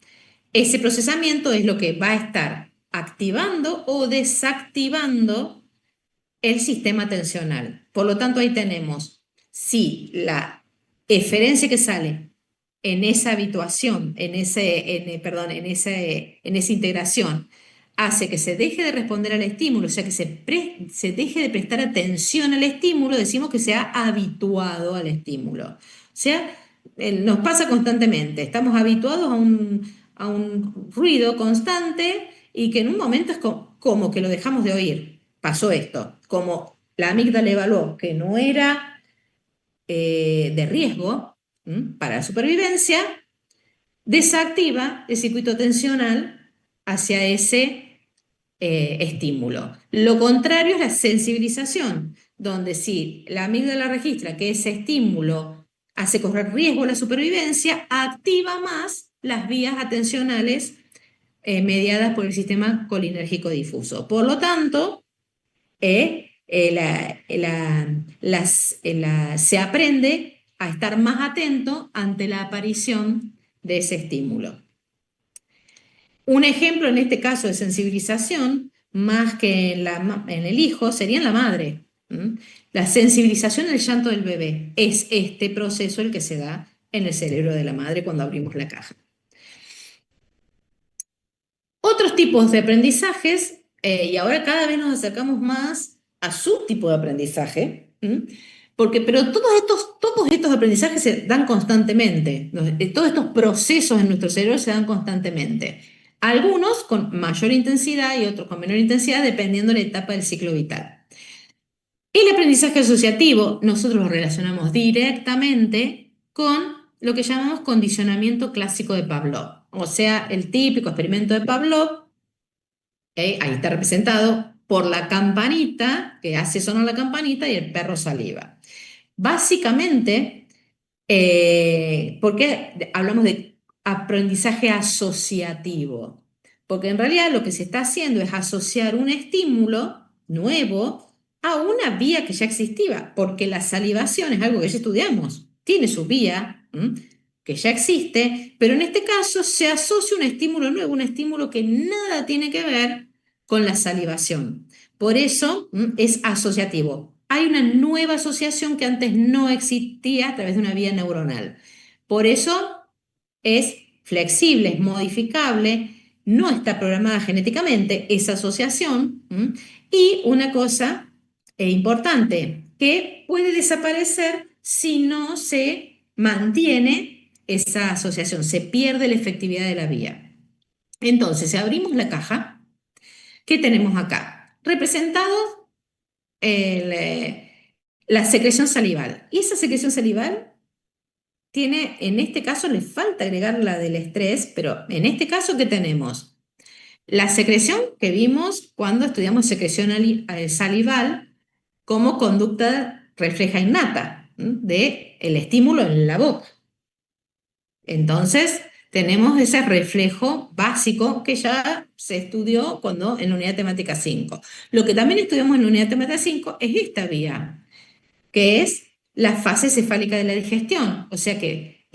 ese procesamiento es lo que va a estar activando o desactivando el sistema atencional. Por lo tanto, ahí tenemos si la eferencia que sale en esa habituación, perdón, en esa integración, hace que se deje de responder al estímulo, o sea, que se deje de prestar atención al estímulo, decimos que se ha habituado al estímulo. O sea, nos pasa constantemente, estamos habituados a un ruido constante y que en un momento es como que lo dejamos de oír. Pasó esto, como la amígdala evaluó que no era de riesgo para la supervivencia, desactiva el circuito atencional hacia ese estímulo. Lo contrario es la sensibilización, donde si la amígdala registra que ese estímulo hace correr riesgo a la supervivencia, activa más las vías atencionales mediadas por el sistema colinérgico difuso. Por lo tanto, se aprende a estar más atento ante la aparición de ese estímulo. Un ejemplo en este caso de sensibilización, más que en el hijo, sería en la madre. La sensibilización del llanto del bebé es este proceso el que se da en el cerebro de la madre cuando abrimos la caja. Otros tipos de aprendizajes, y ahora cada vez nos acercamos más a su tipo de aprendizaje, pero todos estos aprendizajes se dan constantemente, todos estos procesos en nuestro cerebro se dan constantemente. Algunos con mayor intensidad y otros con menor intensidad, dependiendo de la etapa del ciclo vital. El aprendizaje asociativo nosotros lo relacionamos directamente con lo que llamamos condicionamiento clásico de Pavlov, o sea, el típico experimento de Pavlov. Ahí está representado por la campanita, que hace sonar la campanita y el perro saliva. Básicamente, ¿por qué hablamos de aprendizaje asociativo? Porque en realidad lo que se está haciendo es asociar un estímulo nuevo a una vía que ya existía, porque la salivación es algo que ya estudiamos, tiene su vía, que ya existe, pero en este caso se asocia un estímulo nuevo, un estímulo que nada tiene que ver con la salivación. Por eso es asociativo. Hay una nueva asociación que antes no existía a través de una vía neuronal. Por eso es flexible, es modificable, no está programada genéticamente esa asociación. Y una cosa importante, que puede desaparecer si no se mantiene esa asociación, se pierde la efectividad de la vía. Entonces, si abrimos la caja, ¿qué tenemos acá? Representados la secreción salival. Y esa secreción salival tiene, en este caso, le falta agregar la del estrés, pero en este caso, ¿qué tenemos? La secreción que vimos cuando estudiamos secreción salival como conducta refleja innata de el estímulo en la boca. Entonces, tenemos ese reflejo básico que ya se estudió cuando en la unidad temática 5. Lo que también estudiamos en la unidad temática 5 es esta vía, que es la fase cefálica de la digestión. O sea que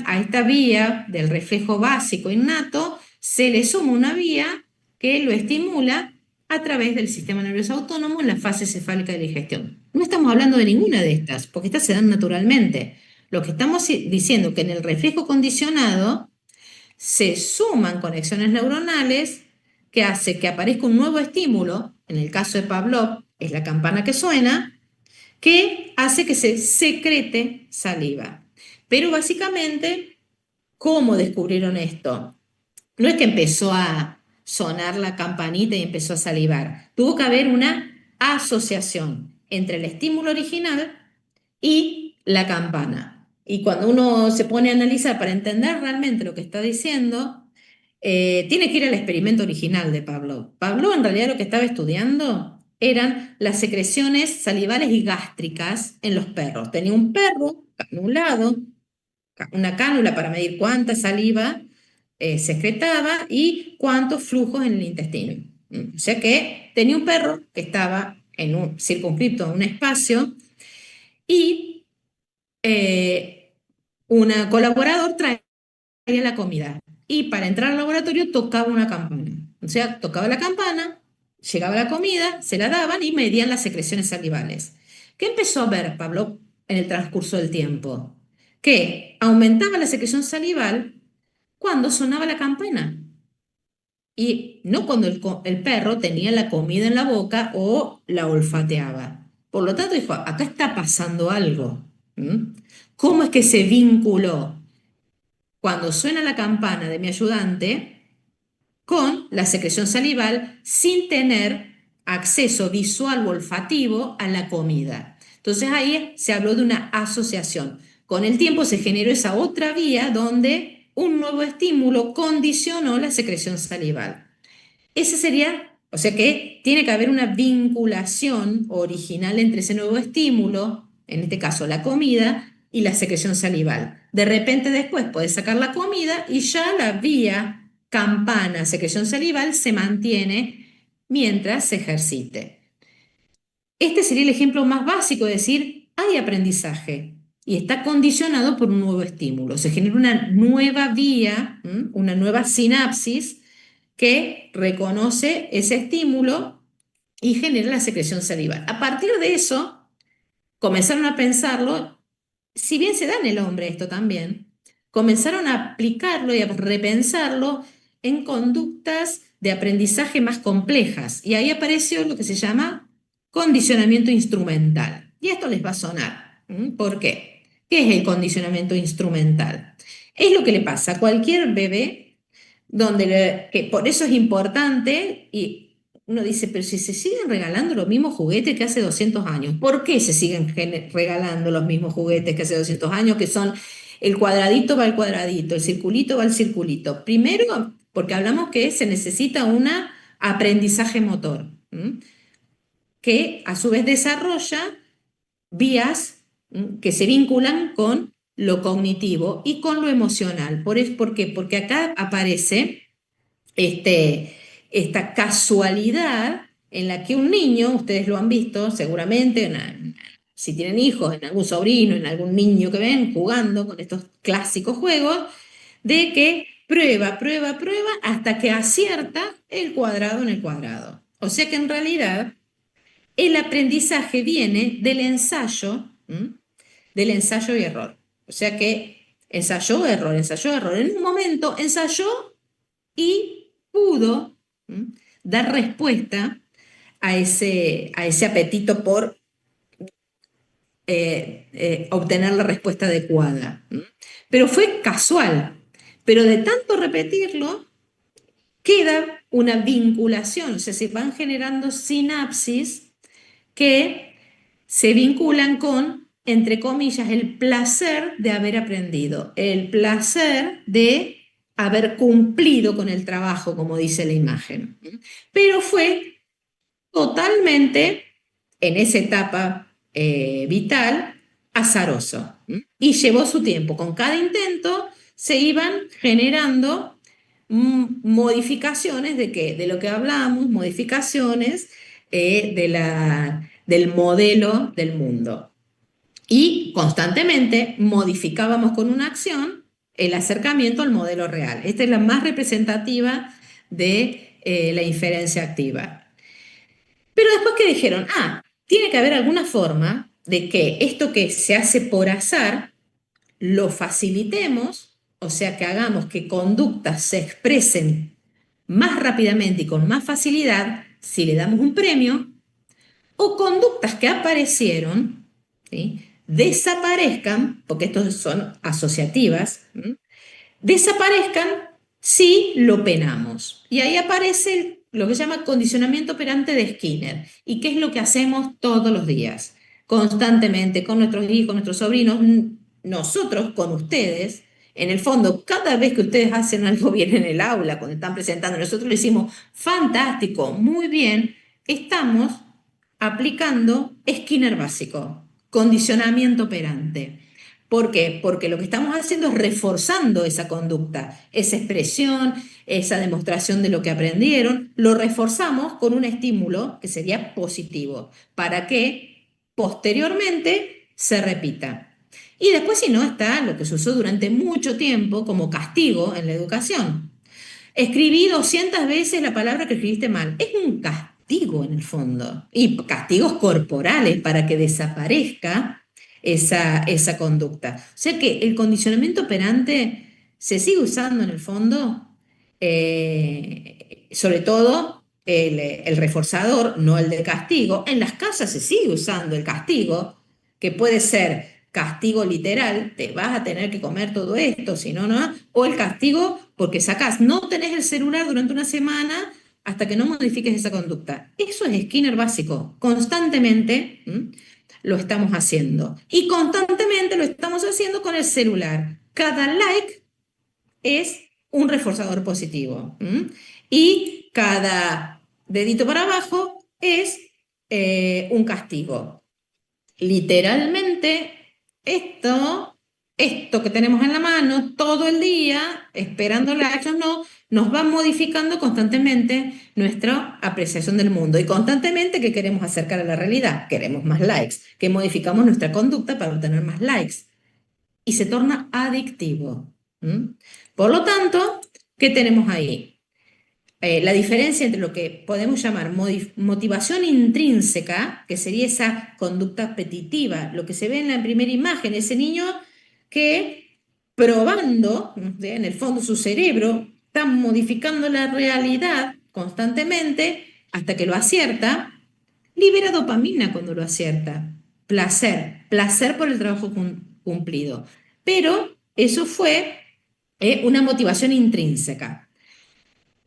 a esta vía del reflejo básico innato se le suma una vía que lo estimula a través del sistema nervioso autónomo en la fase cefálica de la digestión. No estamos hablando de ninguna de estas, porque estas se dan naturalmente. Lo que estamos diciendo que en el reflejo condicionado se suman conexiones neuronales que hace que aparezca un nuevo estímulo, en el caso de Pavlov es la campana que suena, que hace que se secrete saliva. Pero básicamente, ¿cómo descubrieron esto? No es que empezó a sonar la campanita y empezó a salivar. Tuvo que haber una asociación entre el estímulo original y la campana. Y cuando uno se pone a analizar para entender realmente lo que está diciendo, tiene que ir al experimento original de Pavlov. Pavlov en realidad lo que estaba estudiando eran las secreciones salivales y gástricas en los perros. Tenía un perro canulado, una cánula para medir cuánta saliva secretaba y cuántos flujos en el intestino. O sea que tenía un perro que estaba en un circunscripto en un espacio y un colaborador traía la comida. Y para entrar al laboratorio tocaba una campana. O sea, tocaba la campana, llegaba la comida, se la daban y medían las secreciones salivales. ¿Qué empezó a ver Pablo en el transcurso del tiempo? Que aumentaba la secreción salival cuando sonaba la campana y no cuando el perro tenía la comida en la boca o la olfateaba. Por lo tanto, dijo, acá está pasando algo. ¿Mm? ¿Cómo es que se vinculó cuando suena la campana de mi ayudante con la secreción salival sin tener acceso visual o olfativo a la comida? Entonces ahí se habló de una asociación. Con el tiempo se generó esa otra vía donde un nuevo estímulo condicionó la secreción salival. Ese sería, o sea que tiene que haber una vinculación original entre ese nuevo estímulo, en este caso la comida, y la secreción salival. De repente después puedes sacar la comida y ya la vía campana, secreción salival, se mantiene mientras se ejercite. Este sería el ejemplo más básico de decir, hay aprendizaje y está condicionado por un nuevo estímulo. Se genera una nueva vía, una nueva sinapsis que reconoce ese estímulo y genera la secreción salival. A partir de eso, comenzaron a pensarlo, si bien se da en el hombre esto también, comenzaron a aplicarlo y a repensarlo en conductas de aprendizaje más complejas. Y ahí apareció lo que se llama condicionamiento instrumental. Y esto les va a sonar. ¿Por qué? ¿Qué es el condicionamiento instrumental? Es lo que le pasa a cualquier bebé, que por eso es importante y uno dice, pero si se siguen regalando los mismos juguetes que hace 200 años, ¿por qué se siguen regalando los mismos juguetes que hace 200 años, que son el cuadradito va al cuadradito, el circulito va al circulito? Primero, porque hablamos que se necesita un aprendizaje motor, que a su vez desarrolla vías que se vinculan con lo cognitivo y con lo emocional. ¿Por qué? Porque acá aparece esta casualidad en la que un niño, ustedes lo han visto seguramente, si tienen hijos, en algún sobrino, en algún niño que ven jugando con estos clásicos juegos, de que prueba, prueba, prueba hasta que acierta el cuadrado en el cuadrado. O sea que en realidad el aprendizaje viene del ensayo y error. O sea que ensayó, error, ensayó, error. En un momento ensayó y pudo dar respuesta a ese apetito por obtener la respuesta adecuada. Pero fue casual. Pero de tanto repetirlo, queda una vinculación, o sea, se van generando sinapsis que se vinculan con, entre comillas, el placer de haber aprendido, el placer de haber cumplido con el trabajo, como dice la imagen. Pero fue totalmente, en esa etapa vital, azaroso. Y llevó su tiempo. Con cada intento se iban generando modificaciones de qué, de lo que hablamos, modificaciones del modelo del mundo. Y constantemente modificábamos con una acción el acercamiento al modelo real. Esta es la más representativa de la inferencia activa. Pero después que dijeron, tiene que haber alguna forma de que esto que se hace por azar lo facilitemos, o sea, que hagamos que conductas se expresen más rápidamente y con más facilidad si le damos un premio, o conductas que aparecieron, ¿sí?, desaparezcan, porque estos son asociativas, desaparezcan si lo penamos. Y ahí aparece lo que se llama condicionamiento operante de Skinner. ¿Y qué es lo que hacemos todos los días? Constantemente, con nuestros hijos, nuestros sobrinos, nosotros con ustedes. En el fondo, cada vez que ustedes hacen algo bien en el aula, cuando están presentando, nosotros lo hicimos fantástico, muy bien, estamos aplicando Skinner básico, condicionamiento operante. ¿Por qué? Porque lo que estamos haciendo es reforzando esa conducta, esa expresión, esa demostración de lo que aprendieron, lo reforzamos con un estímulo que sería positivo, para que posteriormente se repita. Y después, si no, está lo que se usó durante mucho tiempo como castigo en la educación. Escribí 200 veces la palabra que escribiste mal. Es un castigo en el fondo. Y castigos corporales para que desaparezca esa conducta. O sea que el condicionamiento operante se sigue usando en el fondo, sobre todo el reforzador, no el de castigo. En las casas se sigue usando el castigo, que puede ser castigo literal, te vas a tener que comer todo esto, si no, no, o el castigo porque sacás, no tenés el celular durante una semana hasta que no modifiques esa conducta. Eso es Skinner básico, constantemente lo estamos haciendo. Y constantemente lo estamos haciendo con el celular. Cada like es un reforzador positivo. Y cada dedito para abajo es un castigo. Literalmente, esto que tenemos en la mano todo el día, esperando likes o no, nos va modificando constantemente nuestra apreciación del mundo y constantemente que queremos acercar a la realidad, queremos más likes, que modificamos nuestra conducta para obtener más likes y se torna adictivo. Por lo tanto, ¿qué tenemos ahí? La diferencia entre lo que podemos llamar motivación intrínseca, que sería esa conducta apetitiva, lo que se ve en la primera imagen, ese niño que probando, en el fondo su cerebro, está modificando la realidad constantemente hasta que lo acierta, libera dopamina cuando lo acierta, placer por el trabajo cumplido. Pero eso fue una motivación intrínseca.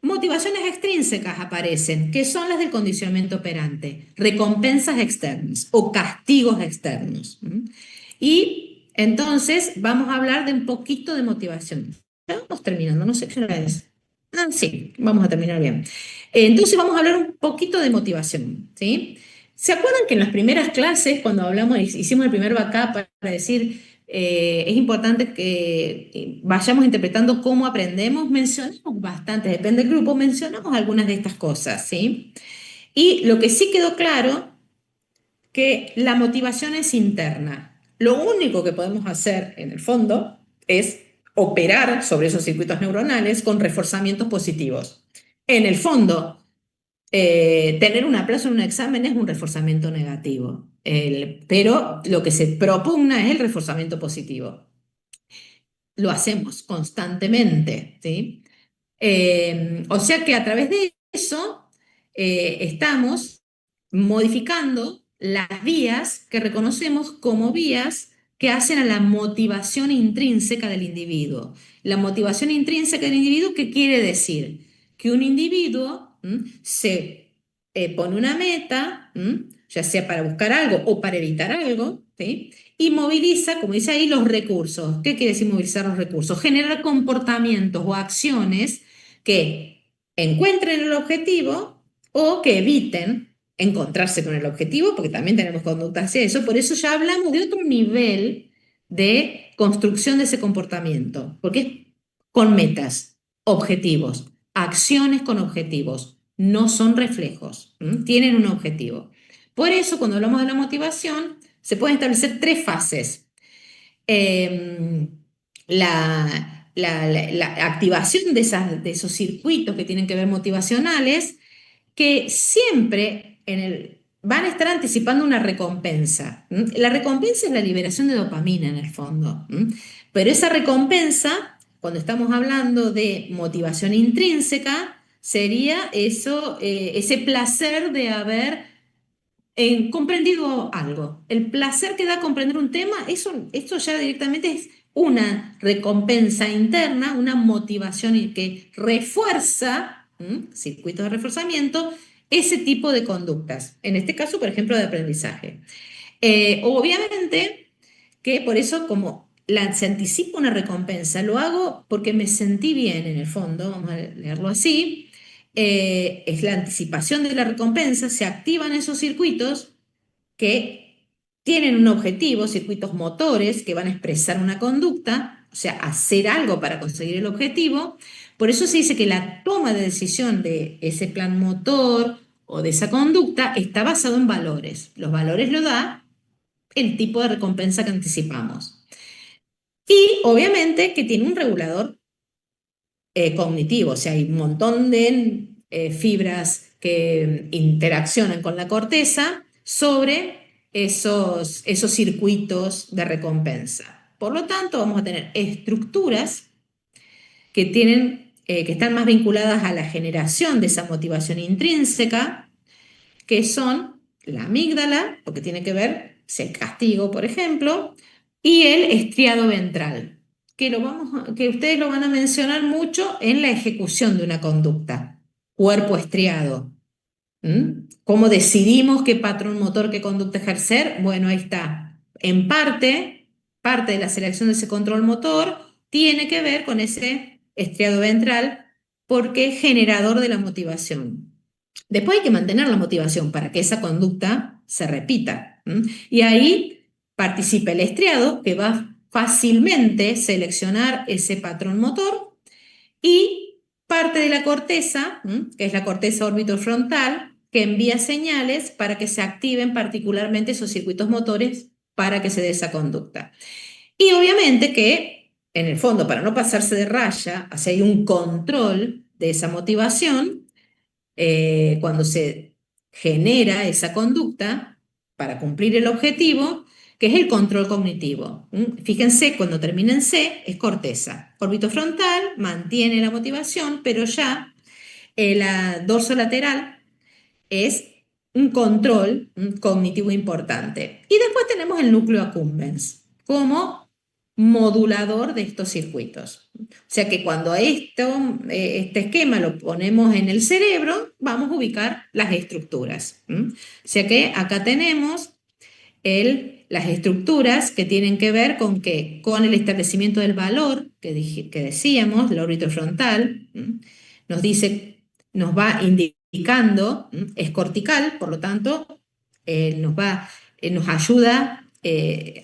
Motivaciones extrínsecas aparecen, que son las del condicionamiento operante, recompensas externas o castigos externos. Y entonces vamos a hablar de un poquito de motivación. Ya vamos terminando, no sé qué hora es. Sí, vamos a terminar bien. Entonces vamos a hablar un poquito de motivación, ¿sí? ¿Se acuerdan que en las primeras clases, cuando hablamos, hicimos el primer backup para decir es importante que vayamos interpretando cómo aprendemos? Mencionamos bastante, depende del grupo, mencionamos algunas de estas cosas, ¿sí? Y lo que sí quedó claro, que la motivación es interna. Lo único que podemos hacer, en el fondo, es operar sobre esos circuitos neuronales con reforzamientos positivos. En el fondo, tener un aplazo en un examen es un reforzamiento negativo, pero lo que se propugna es el reforzamiento positivo. Lo hacemos constantemente, ¿sí? O sea que a través de eso estamos modificando las vías que reconocemos como vías que hacen a la motivación intrínseca del individuo. La motivación intrínseca del individuo, ¿qué quiere decir? Que un individuo se pone una meta. ya sea para buscar algo o para evitar algo, ¿sí? Y moviliza, como dice ahí, los recursos. ¿Qué quiere decir movilizar los recursos? Generar comportamientos o acciones que encuentren el objetivo o que eviten encontrarse con el objetivo, porque también tenemos conductas hacia eso. Por eso ya hablamos de otro nivel de construcción de ese comportamiento, porque es con metas, objetivos, acciones con objetivos, no son reflejos, tienen un objetivo. Por eso, cuando hablamos de la motivación, se pueden establecer tres fases. Eh, la activación de esos circuitos que tienen que ver motivacionales, que siempre van a estar anticipando una recompensa. La recompensa es la liberación de dopamina en el fondo. Pero esa recompensa, cuando estamos hablando de motivación intrínseca, sería eso, ese placer de haber comprendido algo. El placer que da comprender un tema, eso ya directamente es una recompensa interna, una motivación que refuerza, circuitos de reforzamiento, ese tipo de conductas. En este caso, por ejemplo, de aprendizaje. Obviamente que por eso, como se anticipa una recompensa, lo hago porque me sentí bien en el fondo, vamos a leerlo así. Es la anticipación de la recompensa, se activan esos circuitos que tienen un objetivo, circuitos motores que van a expresar una conducta, o sea, hacer algo para conseguir el objetivo. Por eso se dice que la toma de decisión de ese plan motor o de esa conducta está basado en valores. Los valores lo da el tipo de recompensa que anticipamos. Y obviamente que tiene un regulador cognitivo, o sea, hay un montón de fibras que interaccionan con la corteza sobre esos circuitos de recompensa. Por lo tanto, vamos a tener estructuras que están más vinculadas a la generación de esa motivación intrínseca, que son la amígdala, porque tiene que ver, es el castigo, por ejemplo, y el estriado ventral, que ustedes lo van a mencionar mucho en la ejecución de una conducta. Cuerpo estriado. ¿Cómo decidimos qué patrón motor, qué conducta ejercer? Bueno, ahí está. En parte de la selección de ese control motor tiene que ver con ese estriado ventral porque es generador de la motivación. Después hay que mantener la motivación para que esa conducta se repita. Y ahí participa el estriado, que va a fácilmente seleccionar ese patrón motor, y parte de la corteza, que es la corteza orbitofrontal, que envía señales para que se activen particularmente esos circuitos motores para que se dé esa conducta. Y obviamente que, en el fondo, para no pasarse de raya, así hay un control de esa motivación, cuando se genera esa conducta para cumplir el objetivo, que es el control cognitivo. Fíjense, cuando termina en C, es corteza. Órbito frontal mantiene la motivación, pero ya la dorsolateral es un control cognitivo importante. Y después tenemos el núcleo accumbens como modulador de estos circuitos. O sea que cuando este esquema lo ponemos en el cerebro, vamos a ubicar las estructuras. O sea que acá tenemos las estructuras que tienen que ver con el establecimiento del valor que decíamos, la órbita frontal, nos dice, nos va indicando, es cortical, por lo tanto, nos ayuda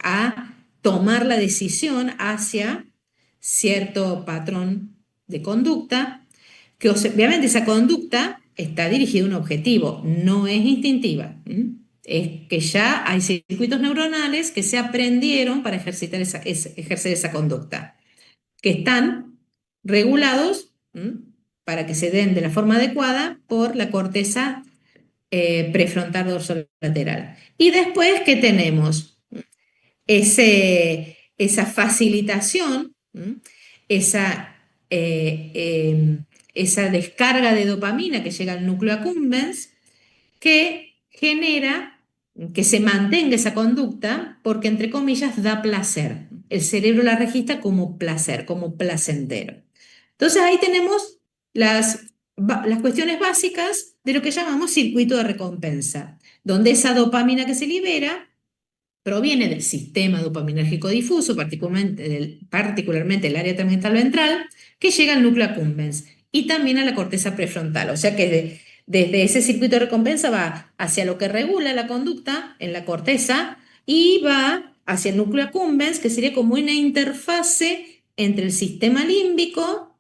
a tomar la decisión hacia cierto patrón de conducta, que obviamente esa conducta está dirigida a un objetivo, no es instintiva. Es que ya hay circuitos neuronales que se aprendieron para ejercer esa conducta, que están regulados para que se den de la forma adecuada por la corteza prefrontal dorsolateral. Y después, ¿qué tenemos? Esa facilitación, esa, eh, eh, esa descarga de dopamina que llega al núcleo accumbens, que genera que se mantenga esa conducta porque, entre comillas, da placer. El cerebro la registra como placer, como placentero. Entonces ahí tenemos las cuestiones básicas de lo que llamamos circuito de recompensa, donde esa dopamina que se libera proviene del sistema dopaminérgico difuso, particularmente el área tegmental ventral, que llega al núcleo accumbens y también a la corteza prefrontal. O sea que desde ese circuito de recompensa va hacia lo que regula la conducta en la corteza y va hacia el núcleo accumbens, que sería como una interfase entre el sistema límbico,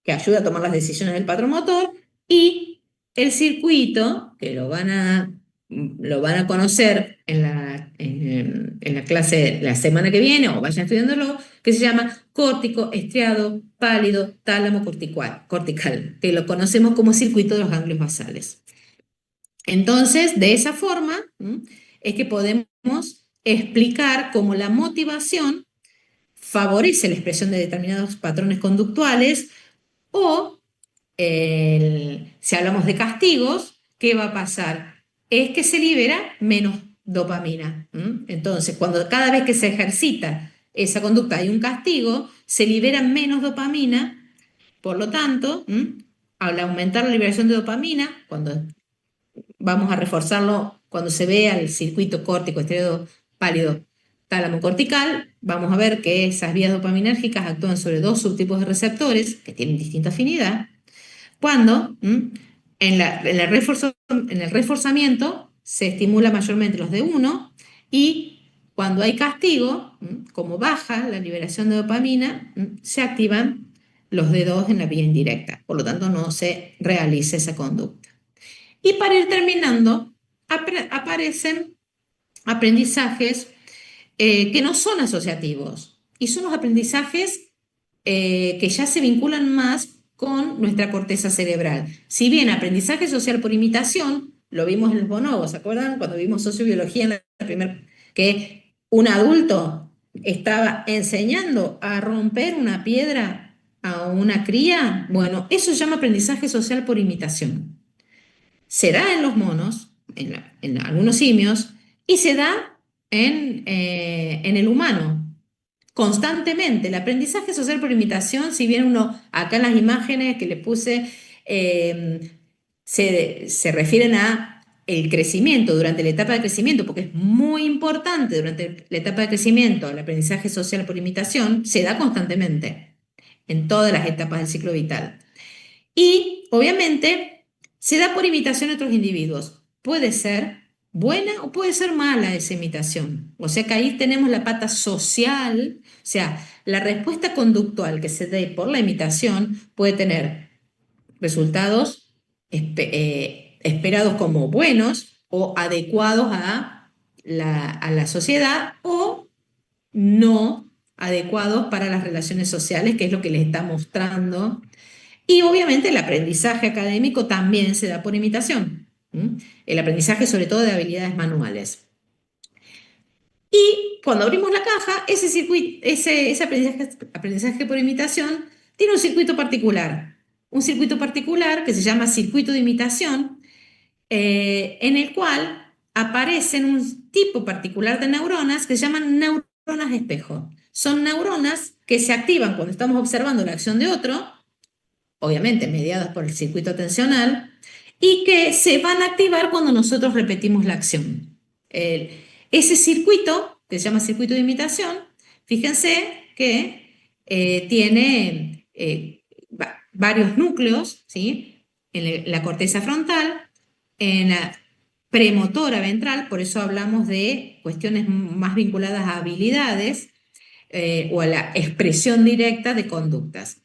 que ayuda a tomar las decisiones del patrón motor, y el circuito, que lo van a conocer en la clase la semana que viene, o vayan estudiándolo, que se llama córtico, estriado, pálido, tálamo cortical, que lo conocemos como circuito de los ganglios basales. Entonces, de esa forma, es que podemos explicar cómo la motivación favorece la expresión de determinados patrones conductuales o si hablamos de castigos, ¿qué va a pasar? Es que se libera menos dopamina. Entonces, cada vez que se ejercita esa conducta hay un castigo, se libera menos dopamina, por lo tanto, al aumentar la liberación de dopamina, cuando vamos a reforzarlo, cuando se vea el circuito córtico, estriado, pálido, tálamo cortical, vamos a ver que esas vías dopaminérgicas actúan sobre dos subtipos de receptores que tienen distinta afinidad, cuando en el reforzamiento se estimula mayormente los de uno y cuando hay castigo, como baja la liberación de dopamina, se activan los de dos en la vía indirecta. Por lo tanto, no se realiza esa conducta. Y para ir terminando, aparecen aprendizajes que no son asociativos y son los aprendizajes que ya se vinculan más con nuestra corteza cerebral. Si bien aprendizaje social por imitación, lo vimos en los bonobos, ¿se acuerdan? Cuando vimos sociobiología en la primera, que un adulto estaba enseñando a romper una piedra a una cría, bueno, eso se llama aprendizaje social por imitación. Se da en los monos, en algunos simios, y se da en el humano constantemente. El aprendizaje social por imitación, si bien uno, acá en las imágenes que le puse, se refieren a el crecimiento, durante la etapa de crecimiento, porque es muy importante durante la etapa de crecimiento, el aprendizaje social por imitación se da constantemente en todas las etapas del ciclo vital. Y obviamente se da por imitación a otros individuos. Puede ser buena o puede ser mala esa imitación. O sea que ahí tenemos la pata social, o sea, la respuesta conductual que se dé por la imitación puede tener resultados esperados como buenos o adecuados a la sociedad o no adecuados para las relaciones sociales, que es lo que les está mostrando. Y obviamente el aprendizaje académico también se da por imitación. El aprendizaje sobre todo de habilidades manuales. Y cuando abrimos la caja, ese aprendizaje por imitación tiene un circuito particular que se llama circuito de imitación, en el cual aparecen un tipo particular de neuronas que se llaman neuronas espejo. Son neuronas que se activan cuando estamos observando la acción de otro, obviamente mediadas por el circuito atencional, y que se van a activar cuando nosotros repetimos la acción. Ese circuito, que se llama circuito de imitación, fíjense que tiene varios núcleos, ¿sí? En la corteza frontal, en la premotora ventral, por eso hablamos de cuestiones más vinculadas a habilidades o a la expresión directa de conductas.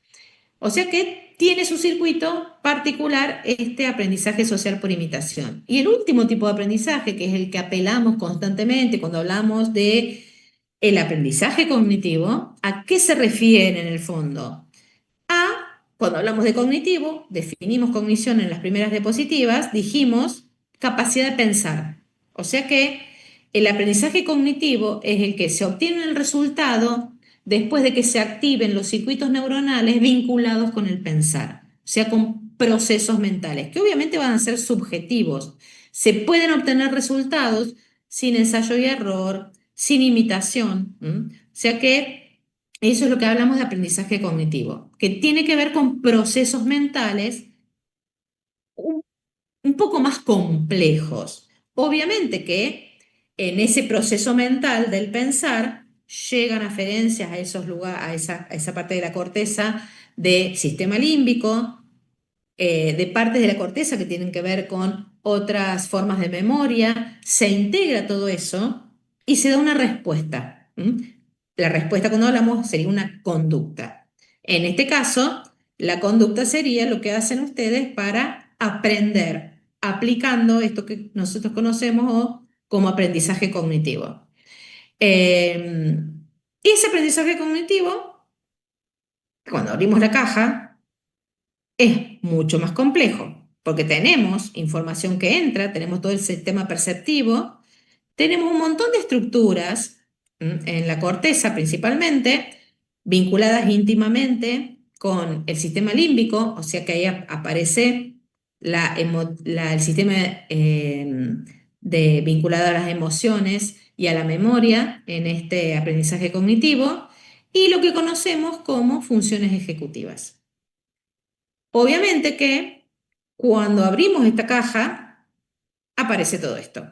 O sea que tiene su circuito particular este aprendizaje social por imitación. Y el último tipo de aprendizaje, que es el que apelamos constantemente cuando hablamos de el aprendizaje cognitivo, ¿a qué se refiere en el fondo? Cuando hablamos de cognitivo, definimos cognición en las primeras diapositivas, dijimos capacidad de pensar. O sea que el aprendizaje cognitivo es el que se obtiene el resultado después de que se activen los circuitos neuronales vinculados con el pensar, o sea, con procesos mentales, que obviamente van a ser subjetivos. Se pueden obtener resultados sin ensayo y error, sin imitación. O sea que eso es lo que hablamos de aprendizaje cognitivo, que tiene que ver con procesos mentales un poco más complejos. Obviamente que en ese proceso mental del pensar llegan aferencias a esos lugares, a esa parte de la corteza de sistema límbico, de partes de la corteza que tienen que ver con otras formas de memoria, se integra todo eso y se da una respuesta. La respuesta cuando hablamos sería una conducta. En este caso, la conducta sería lo que hacen ustedes para aprender, aplicando esto que nosotros conocemos como aprendizaje cognitivo. Y ese aprendizaje cognitivo, cuando abrimos la caja, es mucho más complejo, porque tenemos información que entra, tenemos todo el sistema perceptivo, tenemos un montón de estructuras en la corteza principalmente, vinculadas íntimamente con el sistema límbico, o sea que ahí aparece el sistema vinculado a las emociones y a la memoria en este aprendizaje cognitivo, y lo que conocemos como funciones ejecutivas. Obviamente que cuando abrimos esta caja, aparece todo esto.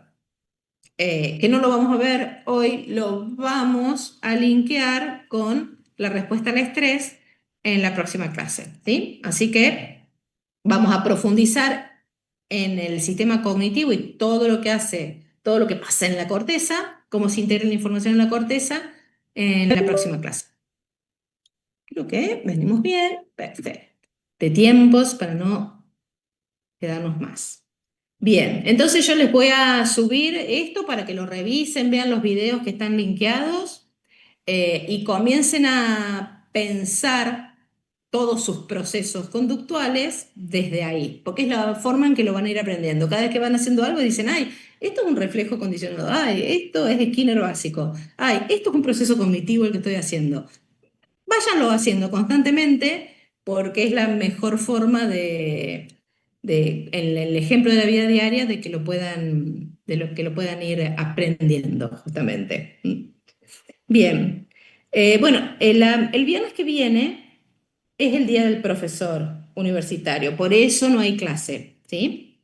Que no lo vamos a ver hoy, lo vamos a linkear con la respuesta al estrés en la próxima clase, ¿sí? Así que vamos a profundizar en el sistema cognitivo y todo lo que hace, todo lo que pasa en la corteza, cómo se integra la información en la corteza en la próxima clase. Creo que venimos bien, perfecto. De tiempos para no quedarnos más. Bien, entonces yo les voy a subir esto para que lo revisen, vean los videos que están linkeados y comiencen a pensar todos sus procesos conductuales desde ahí, porque es la forma en que lo van a ir aprendiendo. Cada vez que van haciendo algo dicen, ay, esto es un reflejo condicionado, ay, esto es Skinner básico, ay, esto es un proceso cognitivo el que estoy haciendo. Váyanlo haciendo constantemente porque es la mejor forma en el ejemplo de la vida diaria de que lo puedan, de lo que lo puedan ir aprendiendo justamente. Bien. Bueno, el viernes que viene es el día del profesor universitario, por eso no hay clase, ¿sí?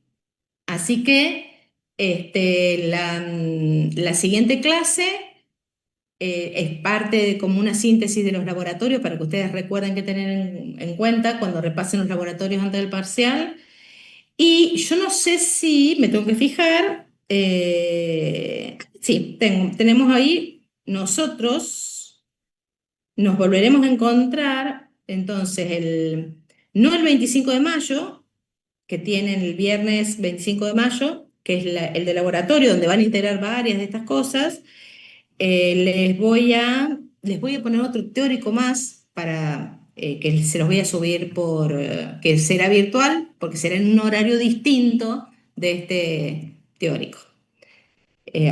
Así que la siguiente clase es parte de como una síntesis de los laboratorios para que ustedes recuerden qué tener en cuenta cuando repasen los laboratorios antes del parcial. Y yo no sé si me tengo que fijar, sí, tenemos ahí, nosotros nos volveremos a encontrar, entonces, no el 25 de mayo, que tienen el viernes 25 de mayo, que es el de laboratorio, donde van a integrar varias de estas cosas. Les voy a poner otro teórico más para que se los voy a subir que será virtual, porque será en un horario distinto de este teórico.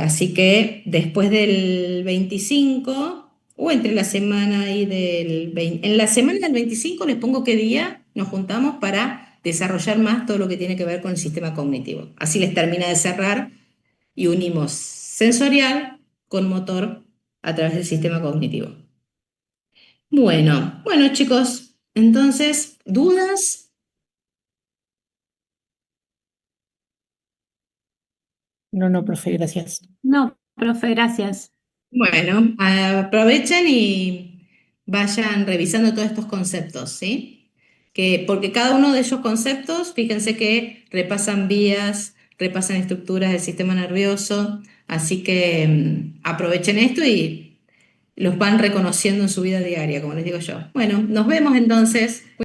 Así que después del 25, o entre la semana y en la semana del 25 les pongo qué día nos juntamos para desarrollar más todo lo que tiene que ver con el sistema cognitivo. Así les termina de cerrar y unimos sensorial con motor a través del sistema cognitivo. Bueno, chicos, entonces, ¿dudas? No, no, profe, gracias. No, profe, gracias. Bueno, aprovechen y vayan revisando todos estos conceptos, ¿sí? Porque cada uno de esos conceptos, fíjense que repasan vías, repasan estructuras del sistema nervioso, así que aprovechen esto y los van reconociendo en su vida diaria, como les digo yo. Bueno, nos vemos entonces.